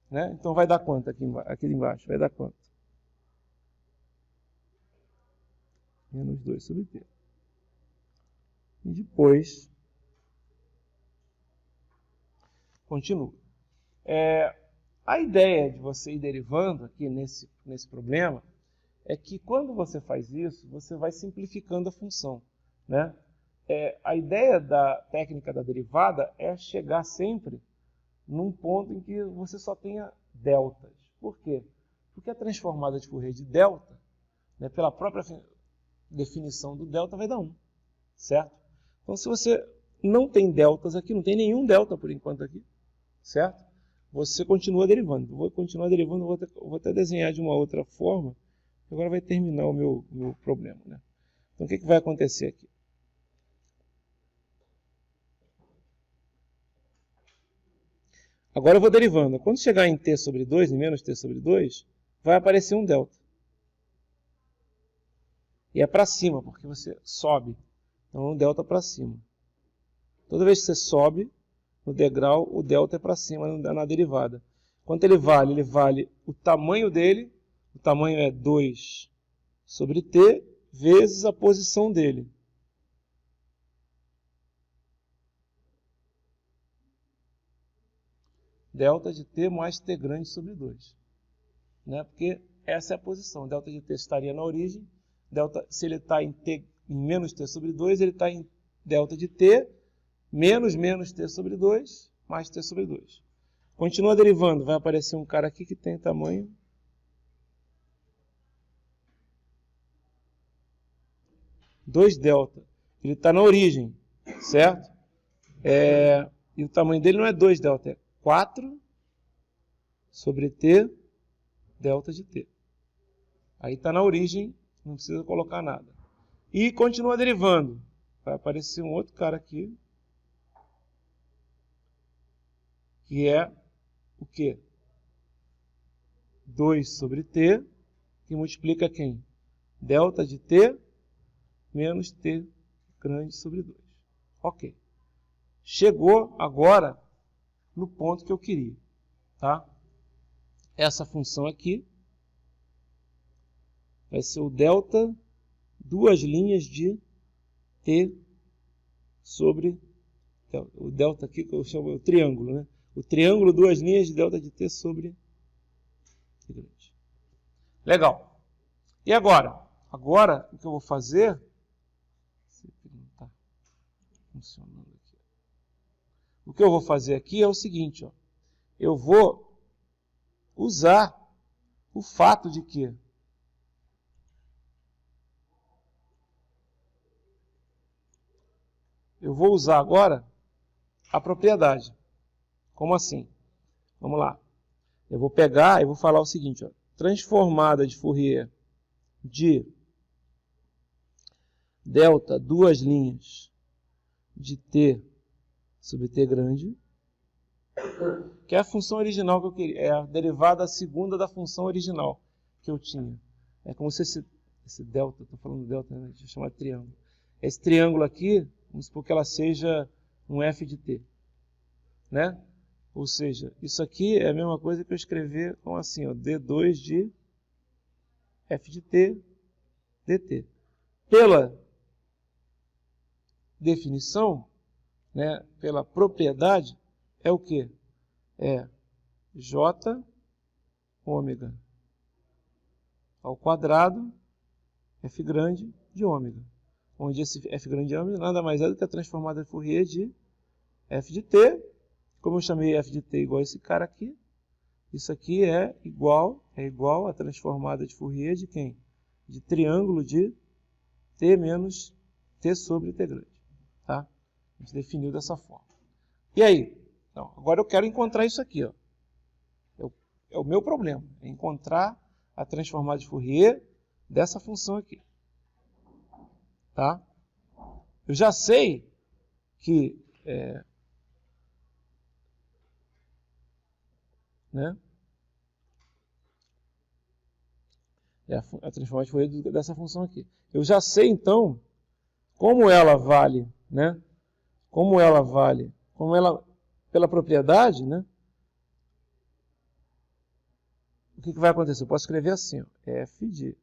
Né? Então vai dar quanto aqui embaixo? Vai dar quanto? Menos 2 sobre t. E depois, continua. A ideia de você ir derivando aqui nesse problema é que quando você faz isso, você vai simplificando a função. Né? A ideia da técnica da derivada é chegar sempre num ponto em que você só tenha deltas. Por quê? Porque a transformada de Fourier de delta, né, pela própria definição do delta, vai dar 1. Certo? Então, se você não tem deltas aqui, não tem nenhum delta por enquanto aqui, certo? Você continua derivando. Eu vou continuar derivando, vou até desenhar de uma outra forma, agora vai terminar o meu problema. Né? Então, o que vai acontecer aqui? Agora eu vou derivando. Quando chegar em t sobre 2, em menos t sobre 2, vai aparecer um delta. E é para cima, porque você sobe. Então, um delta para cima. Toda vez que você sobe no degrau, o delta é para cima na derivada. Quanto ele vale? Ele vale o tamanho dele. O tamanho é 2 sobre t vezes a posição dele. Delta de t mais t grande sobre 2. Né? Porque essa é a posição. Delta de t estaria na origem. Delta, se ele está em menos t sobre 2, ele está em delta de t menos t sobre 2 mais t sobre 2. Continua derivando. Vai aparecer um cara aqui que tem tamanho 2 delta. Ele está na origem, certo? E o tamanho dele não é 2 delta, é 4 sobre t delta de t. Aí está na origem, não precisa colocar nada. E continua derivando. Vai aparecer um outro cara aqui, que é o quê? 2 sobre t, que multiplica quem? Delta de t menos t grande sobre 2. Ok. Chegou agora no ponto que eu queria. Tá? Essa função aqui vai ser o delta, duas linhas de t sobre... O delta aqui que eu chamo o triângulo, né? O triângulo, duas linhas de delta de t sobre t grande. Legal. E agora? Agora, o que eu vou fazer... Não está funcionando aqui. O que eu vou fazer aqui é o seguinte, ó. Eu vou usar o fato de que eu vou usar agora a propriedade. Como assim? Vamos lá. Eu vou pegar e vou falar o seguinte, ó. Transformada de Fourier de delta, duas linhas de t sobre t grande, que é a função original que eu queria, é a derivada segunda da função original que eu tinha. É como se esse delta, estou falando delta, né? Deixa eu chamar de triângulo. Esse triângulo aqui, vamos supor que ela seja um f de t. Né? Ou seja, isso aqui é a mesma coisa que eu escrever como assim, ó, d2 de f de t dt. Pela definição, né, pela propriedade, é o quê? É j ômega ao quadrado f grande de ômega, onde esse f grande de ômega nada mais é do que a transformada de Fourier de f de t. Como eu chamei f de t igual a esse cara aqui, isso aqui é igual à transformada de Fourier de quem? De triângulo de t menos t sobre t grande. Tá? A gente definiu dessa forma. E aí? Então, agora eu quero encontrar isso aqui. Ó. É o meu problema. É encontrar a transformada de Fourier dessa função aqui. Tá? Eu já sei que né? É a transformada de Fourier dessa função aqui. Eu já sei, então, como ela vale, né? Como ela, pela propriedade, né? O que vai acontecer? Eu posso escrever assim, ó, f de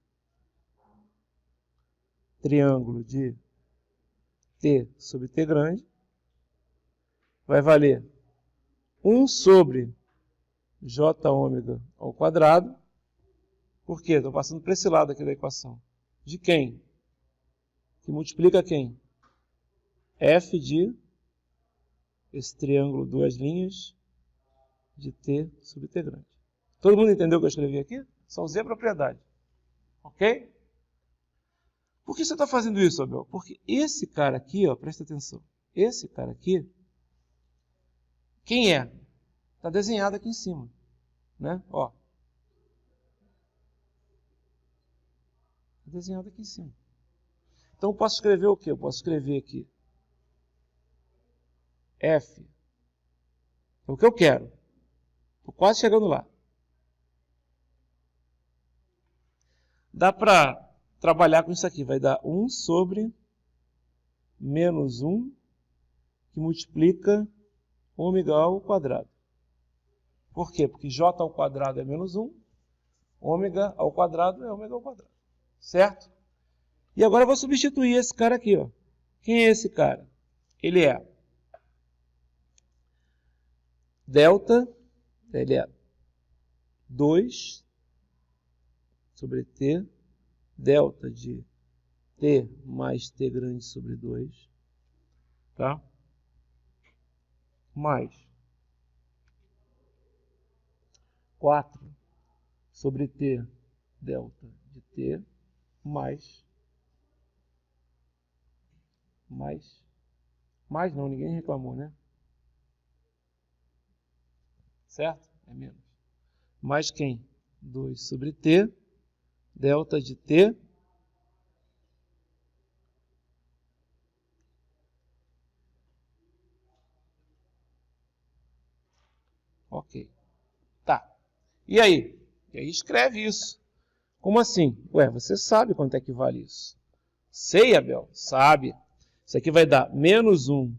triângulo de t sobre t grande vai valer 1 sobre j ômega ao quadrado. Por quê? Estou passando para esse lado aqui da equação. De quem? Que multiplica quem? F de esse triângulo, duas linhas, de t sobre t grande. Todo mundo entendeu o que eu escrevi aqui? Só usei a propriedade. Ok? Por que você está fazendo isso, Abel? Porque esse cara aqui, ó, presta atenção. Esse cara aqui, quem é? Está desenhado aqui em cima. Né? Ó. Está desenhado aqui em cima. Então eu posso escrever o quê? Eu posso escrever aqui F. É o que eu quero. Estou quase chegando lá. Dá para trabalhar com isso aqui. Vai dar 1 sobre menos 1 que multiplica ômega ao quadrado. Por quê? Porque j ao quadrado é menos 1. Ômega ao quadrado é ômega ao quadrado. Certo? E agora eu vou substituir esse cara aqui. Ó. Quem é esse cara? Ele é delta, ele é 2 sobre t, delta de t mais t grande sobre 2, tá? Mais 4 sobre t, delta de t, mais não, ninguém reclamou, né? Certo? É menos. Mais quem? 2 sobre t, delta de t, ok. Tá. E aí? E aí escreve isso. Como assim? Ué, você sabe quanto é que vale isso? Sei, Abel? Sabe. Isso aqui vai dar menos 1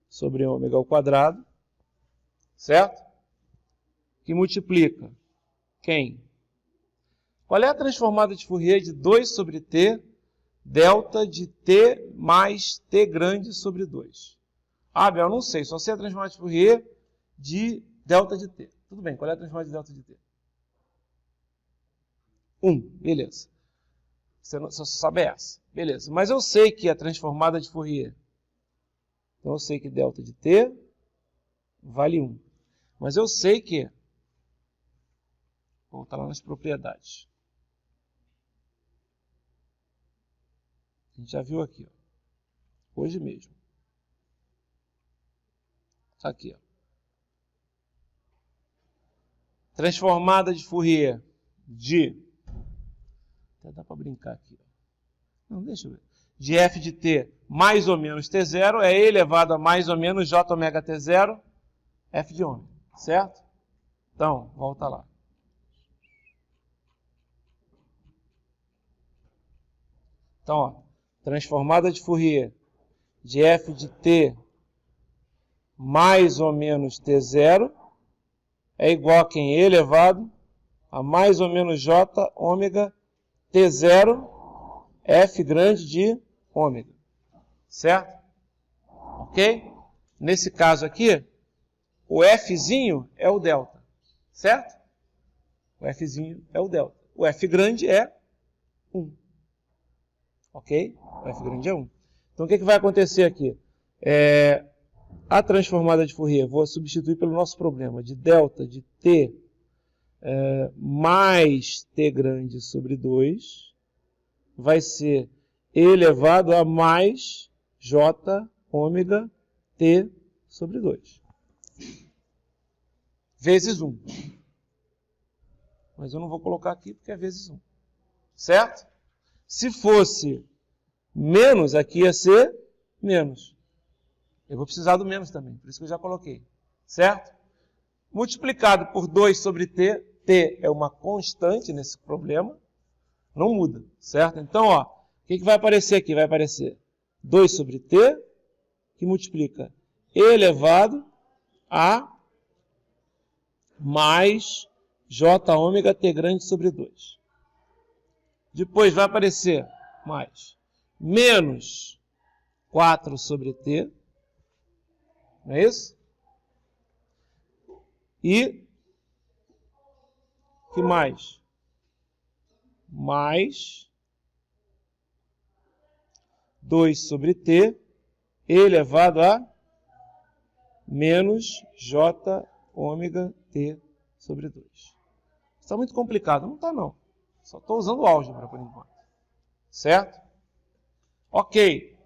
sobre ômega ao quadrado, certo? Que multiplica quem? Qual é a transformada de Fourier de 2 sobre t, delta de t mais t grande sobre 2? Ah, Abel, não sei, só sei a transformada de Fourier de delta de t. Tudo bem, qual é a transformada de delta de t? 1, beleza. Você só sabe essa. Beleza, mas eu sei que a transformada de Fourier, então eu sei que delta de t vale 1. Mas eu sei que, vou voltar lá nas propriedades. A gente já viu aqui, ó, hoje mesmo. Aqui, ó. Transformada de Fourier de... Até dá para brincar aqui. Ó. Não, deixa eu ver. De f de t mais ou menos t0 é e elevado a mais ou menos j ômega t0, f de ômega. Certo? Então, volta lá. Então, ó, transformada de Fourier de f de t mais ou menos t0 é igual a quem? E elevado a mais ou menos j ômega T0, F grande de ômega. Certo? Ok? Nesse caso aqui, o Fzinho é o delta. Certo? O Fzinho é o delta. O F grande é 1. Ok? O F grande é 1. Então, o que vai acontecer aqui? A transformada de Fourier, vou substituir pelo nosso problema de delta de T mais T grande sobre 2, vai ser E elevado a mais J ômega T sobre 2. Vezes 1. Mas eu não vou colocar aqui porque é vezes 1. Certo? Se fosse menos, aqui ia ser menos. Eu vou precisar do menos também, por isso que eu já coloquei. Certo? Multiplicado por 2 sobre T, T é uma constante nesse problema, não muda, certo? Então, ó, o que vai aparecer aqui? Vai aparecer 2 sobre T, que multiplica E elevado a mais J ômega T grande sobre 2. Depois vai aparecer mais menos 4 sobre T, não é isso? E que mais? Mais 2 sobre T elevado a menos J ômega T sobre 2. Está muito complicado? Não está, não. Só estou usando álgebra por enquanto. Certo? Ok.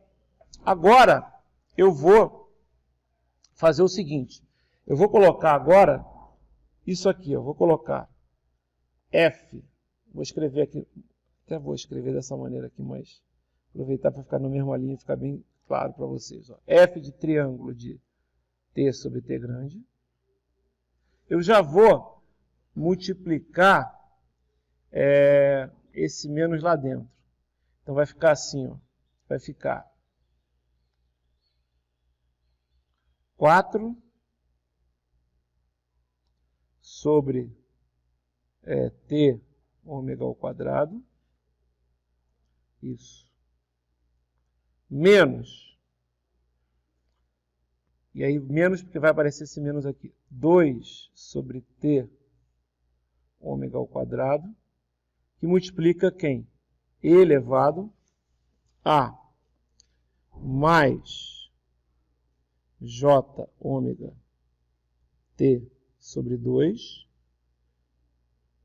Agora, eu vou fazer o seguinte. Eu vou colocar agora isso aqui. Eu vou colocar F. Vou escrever aqui. Até vou escrever dessa maneira aqui, mas aproveitar para ficar na mesma linha e ficar bem claro para vocês. Ó. F de triângulo de T sobre T grande. Eu já vou multiplicar esse menos lá dentro. Então vai ficar assim, ó. Vai ficar 4 sobre T ômega ao quadrado. Isso. Menos. E aí menos porque vai aparecer esse menos aqui. 2 sobre T ômega ao quadrado. Que multiplica quem? E elevado a mais J ômega T sobre 2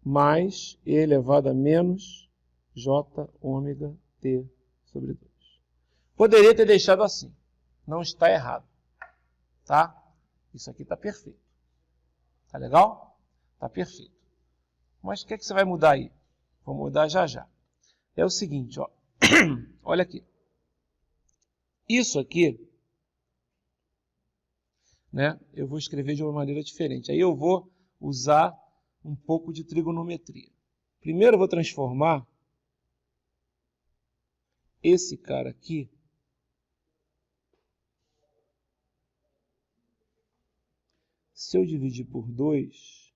mais E elevado a menos J ômega T sobre 2. Poderia ter deixado assim. Não está errado. Tá? Isso aqui está perfeito. Tá legal? Está perfeito. Mas o que você vai mudar aí? Vou mudar já já. É o seguinte, ó. Olha aqui. Isso aqui, né? Eu vou escrever de uma maneira diferente. Aí eu vou usar um pouco de trigonometria. Primeiro eu vou transformar esse cara aqui se eu dividir por 2,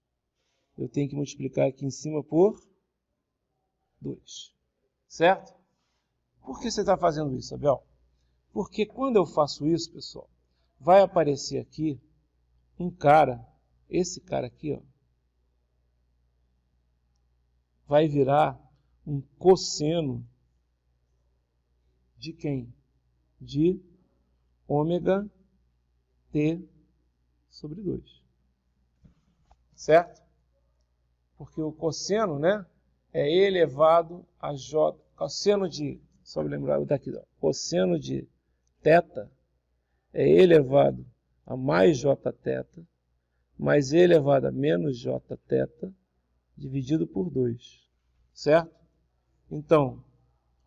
eu tenho que multiplicar aqui em cima por 2. Certo? Por que você está fazendo isso, Abel? Porque quando eu faço isso, pessoal, vai aparecer aqui um cara, esse cara aqui, ó, vai virar um cosseno de quem? De ômega T sobre 2. Certo? Porque o cosseno, né, é E elevado a J. Cosseno de, só me lembrar daqui, ó, cosseno de θ é E elevado a mais J θ, mais E elevado a menos J θ, dividido por 2. Certo? Então,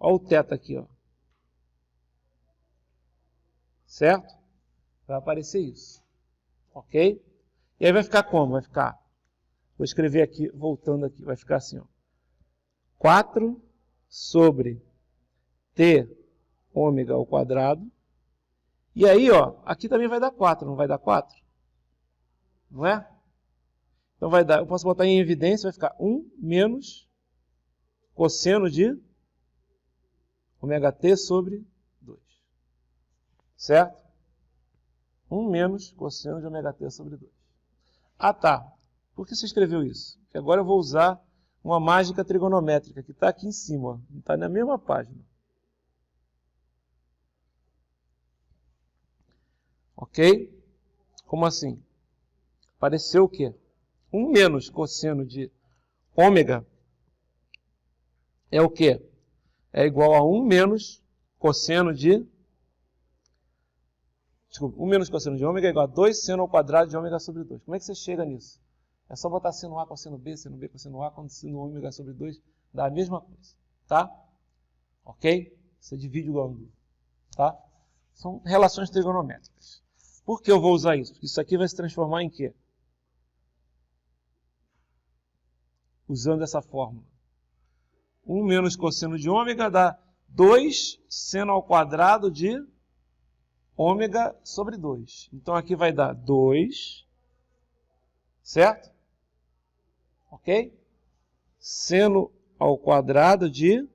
olha o θ aqui, ó. Certo? Vai aparecer isso. Ok? E aí vai ficar como? Vai ficar, vou escrever aqui, voltando aqui, vai ficar assim, ó. 4 sobre T ômega ao quadrado. E aí, ó, aqui também vai dar 4, não vai dar 4? Não é? Então vai dar, eu posso botar em evidência, vai ficar 1 menos cosseno de ômega t sobre 2. Certo? 1 menos cosseno de ômega t sobre 2. Ah, tá. Por que você escreveu isso? Porque agora eu vou usar uma mágica trigonométrica, que está aqui em cima, está na mesma página. Ok? Como assim? Apareceu o quê? 1 menos cosseno de ômega é o quê? É igual a 1 menos cosseno de... Desculpa, 1 menos cosseno de ômega é igual a 2 seno ao quadrado de ômega sobre 2. Como é que você chega nisso? É só botar seno A, cosseno B, cosseno A, cosseno ômega sobre 2, dá a mesma coisa, tá? Ok? Você divide o ângulo, tá? São relações trigonométricas. Por que eu vou usar isso? Porque isso aqui vai se transformar em quê? Usando essa fórmula. 1 menos cosseno de ômega dá 2 seno ao quadrado de ômega sobre 2. Então aqui vai dar 2, certo? Ok? Seno ao quadrado de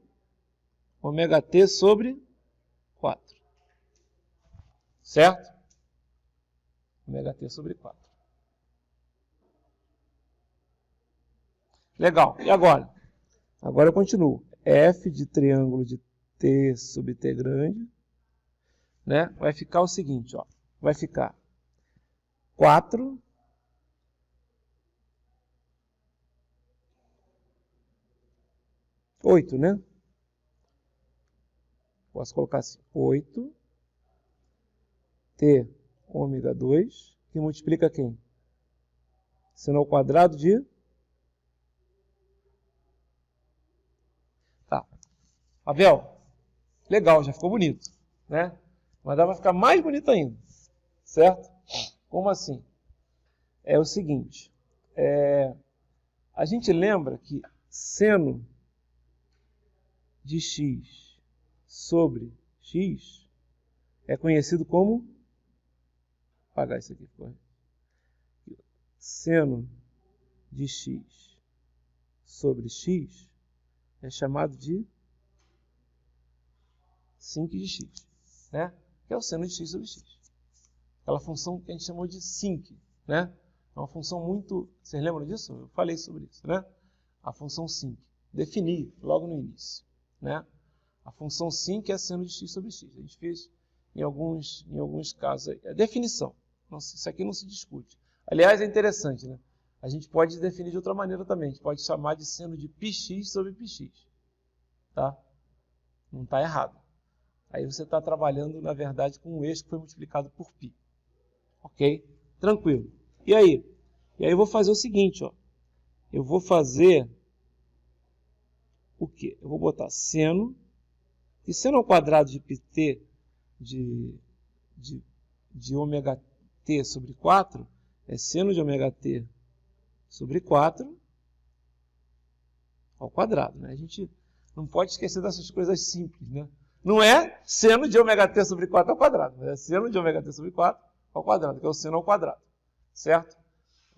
ômega t sobre 4. Certo? Ômega t sobre 4. Legal. E agora? Agora eu continuo. F de triângulo de t sobre t grande, né? Vai ficar o seguinte, ó. Vai ficar 4 8, né? Posso colocar assim, 8 t ômega 2, que multiplica quem? Seno ao quadrado de... Tá. Abel, legal, já ficou bonito, né? Mas dá para ficar mais bonito ainda, certo? Como assim? É o seguinte, a gente lembra que seno de x sobre x é conhecido como... Vou apagar isso aqui, seno de x sobre x é chamado de sinc de x, né? Que é o seno de x sobre x. Aquela função que a gente chamou de sinc, né? É uma função muito... Vocês lembram disso? Eu falei sobre isso, né? A função sinc. Defini logo no início, né? A função sinc é seno de x sobre x. A gente fez em alguns casos aí. A definição. Isso aqui não se discute. Aliás, é interessante, né? A gente pode definir de outra maneira também. A gente pode chamar de seno de πx sobre πx. Tá? Não está errado. Aí você está trabalhando, na verdade, com um eixo que foi multiplicado por π. Ok? Tranquilo. E aí? E aí eu vou fazer o seguinte, ó. Eu vou fazer o quê? Eu vou botar seno, e seno ao quadrado de πt de ômega t sobre 4 é seno de ômega t sobre 4 ao quadrado, né? A gente não pode esquecer dessas coisas simples, né? Não é seno de ômega t sobre 4 ao quadrado, mas é seno de ômega t sobre 4 ao quadrado, que é o seno ao quadrado, certo?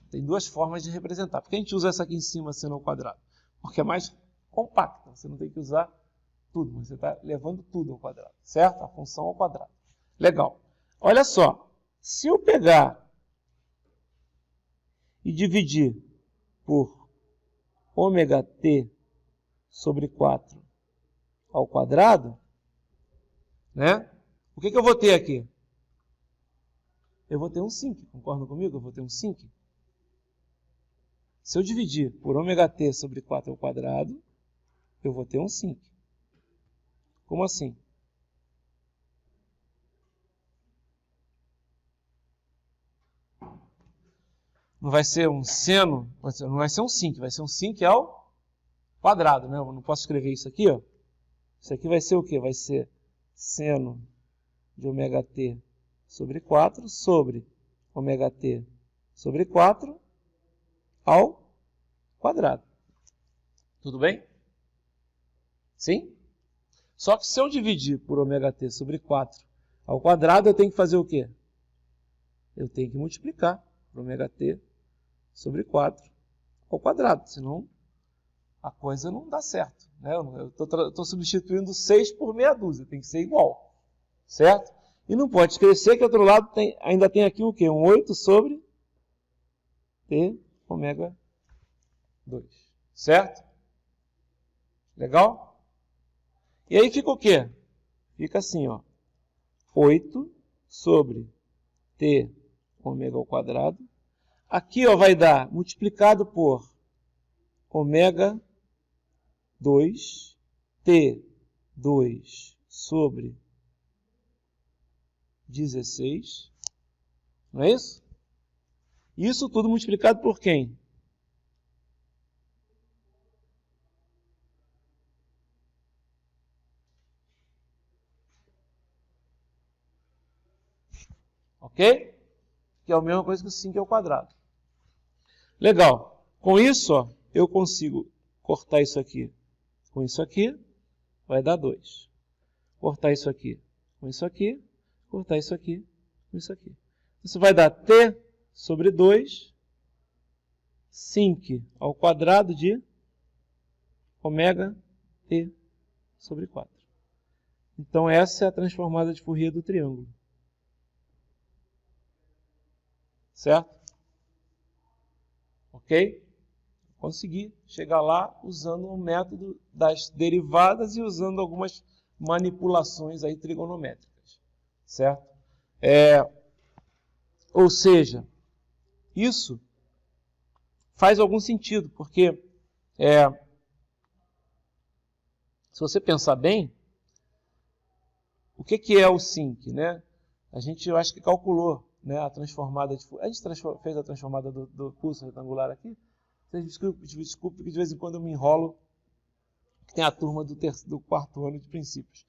Tem duas formas de representar. Por que a gente usa essa aqui em cima, seno ao quadrado? Porque é mais compacta, você não tem que usar tudo, mas você está levando tudo ao quadrado, certo? A função ao quadrado. Legal. Olha só, se eu pegar e dividir por ômega t sobre 4 ao quadrado, né? O que eu vou ter aqui? Eu vou ter um sinc, concordam comigo? Eu vou ter um sinc. Se eu dividir por ômega t sobre 4 ao quadrado, eu vou ter um sinc. Como assim? Não vai ser um seno, não vai ser um sinc, vai ser um sinc ao quadrado, né? Eu não posso escrever isso aqui, ó. Isso aqui vai ser o quê? Vai ser seno de ômega t sobre 4 sobre ômega t sobre 4 ao quadrado. Tudo bem? Sim? Só que se eu dividir por ômega t sobre 4 ao quadrado, eu tenho que fazer o quê? Eu tenho que multiplicar por ômega t sobre 4 ao quadrado, senão a coisa não dá certo. Né? Eu estou substituindo 6 por meia dúzia, tem que ser igual. Certo? E não pode esquecer que do outro lado ainda tem aqui o quê? Um 8 sobre T ômega 2. Certo? Legal? E aí fica o quê? Fica assim, ó. 8 sobre T ômega ao quadrado. Aqui, ó, vai dar multiplicado por ômega 2 T2 sobre 16. Não é isso? Isso tudo multiplicado por quem? Ok? Que é a mesma coisa que o 5 ao quadrado. Legal. Com isso, ó, eu consigo cortar isso aqui com isso aqui, vai dar 2. Cortar isso aqui com isso aqui, cortar isso aqui com isso aqui. Isso vai dar T sobre 2, 5 ao quadrado de ômega T sobre 4. Então, essa é a transformada de Fourier do triângulo. Certo? Ok? Consegui chegar lá usando o método das derivadas e usando algumas manipulações aí trigonométricas. Certo? Ou seja, isso faz algum sentido, porque se você pensar bem, o que é o sinc, né? A gente, eu acho que calculou, né, a transformada de Fourier. A gente fez a transformada do pulso retangular aqui. Vocês desculpem que de vez em quando eu me enrolo, que tem a turma do quarto ano de princípios.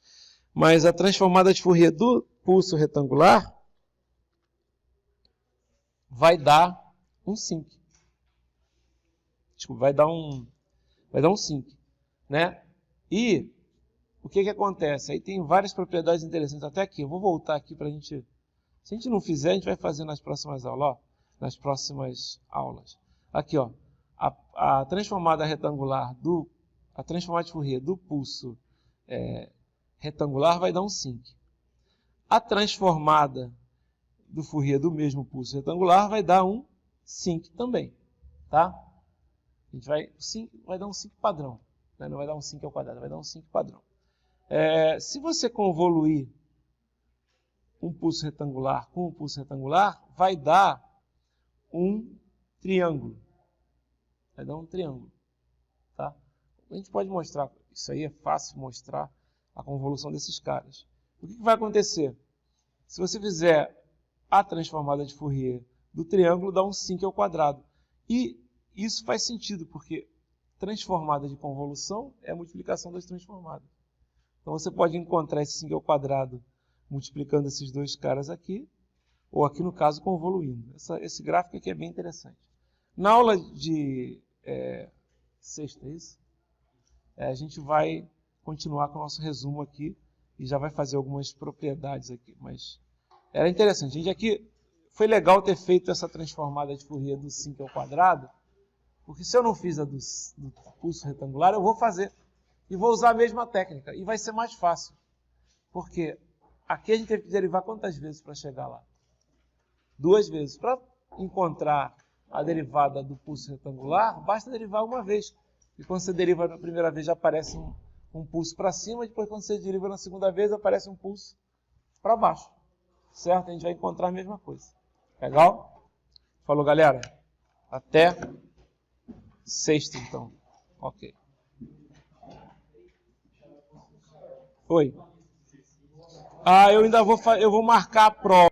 Mas a transformada de Fourier do pulso retangular vai dar um sinc. Desculpa, vai dar um sinc, né? E o que acontece? Aí tem várias propriedades interessantes. Até aqui, eu vou voltar aqui para a gente... Se a gente não fizer, a gente vai fazer nas próximas aulas. Ó, nas próximas aulas. Aqui, ó. A transformada retangular a transformada de Fourier do pulso retangular vai dar um sinc. A transformada do Fourier do mesmo pulso retangular vai dar um sinc também. Tá? A gente vai dar um sinc padrão. Né? Não vai dar um sinc ao quadrado, vai dar um sinc padrão. Se você convoluir um pulso retangular com um pulso retangular, vai dar um triângulo. Vai dar um triângulo. Tá? A gente pode mostrar, isso aí é fácil mostrar a convolução desses caras. O que vai acontecer? Se você fizer a transformada de Fourier do triângulo, dá um sinc ao quadrado. E isso faz sentido, porque transformada de convolução é a multiplicação das transformadas. Então você pode encontrar esse sinc ao quadrado multiplicando esses dois caras aqui, ou aqui no caso convoluindo. Esse gráfico aqui é bem interessante. Na aula de sexta, é isso? A gente vai continuar com o nosso resumo aqui e já vai fazer algumas propriedades aqui, mas era interessante. A gente aqui foi legal ter feito essa transformada de Fourier do sinc ao quadrado, porque se eu não fiz a do pulso retangular, eu vou fazer e vou usar a mesma técnica e vai ser mais fácil, porque aqui a gente teve que derivar quantas vezes para chegar lá? 2 vezes. Para encontrar a derivada do pulso retangular, basta derivar uma vez. E quando você deriva na primeira vez, já aparece um pulso para cima, e depois quando você deriva na segunda vez, aparece um pulso para baixo. Certo? A gente vai encontrar a mesma coisa. Legal? Falou, galera? Até sexta, então. Ok. Oi. Eu ainda vou marcar a prova.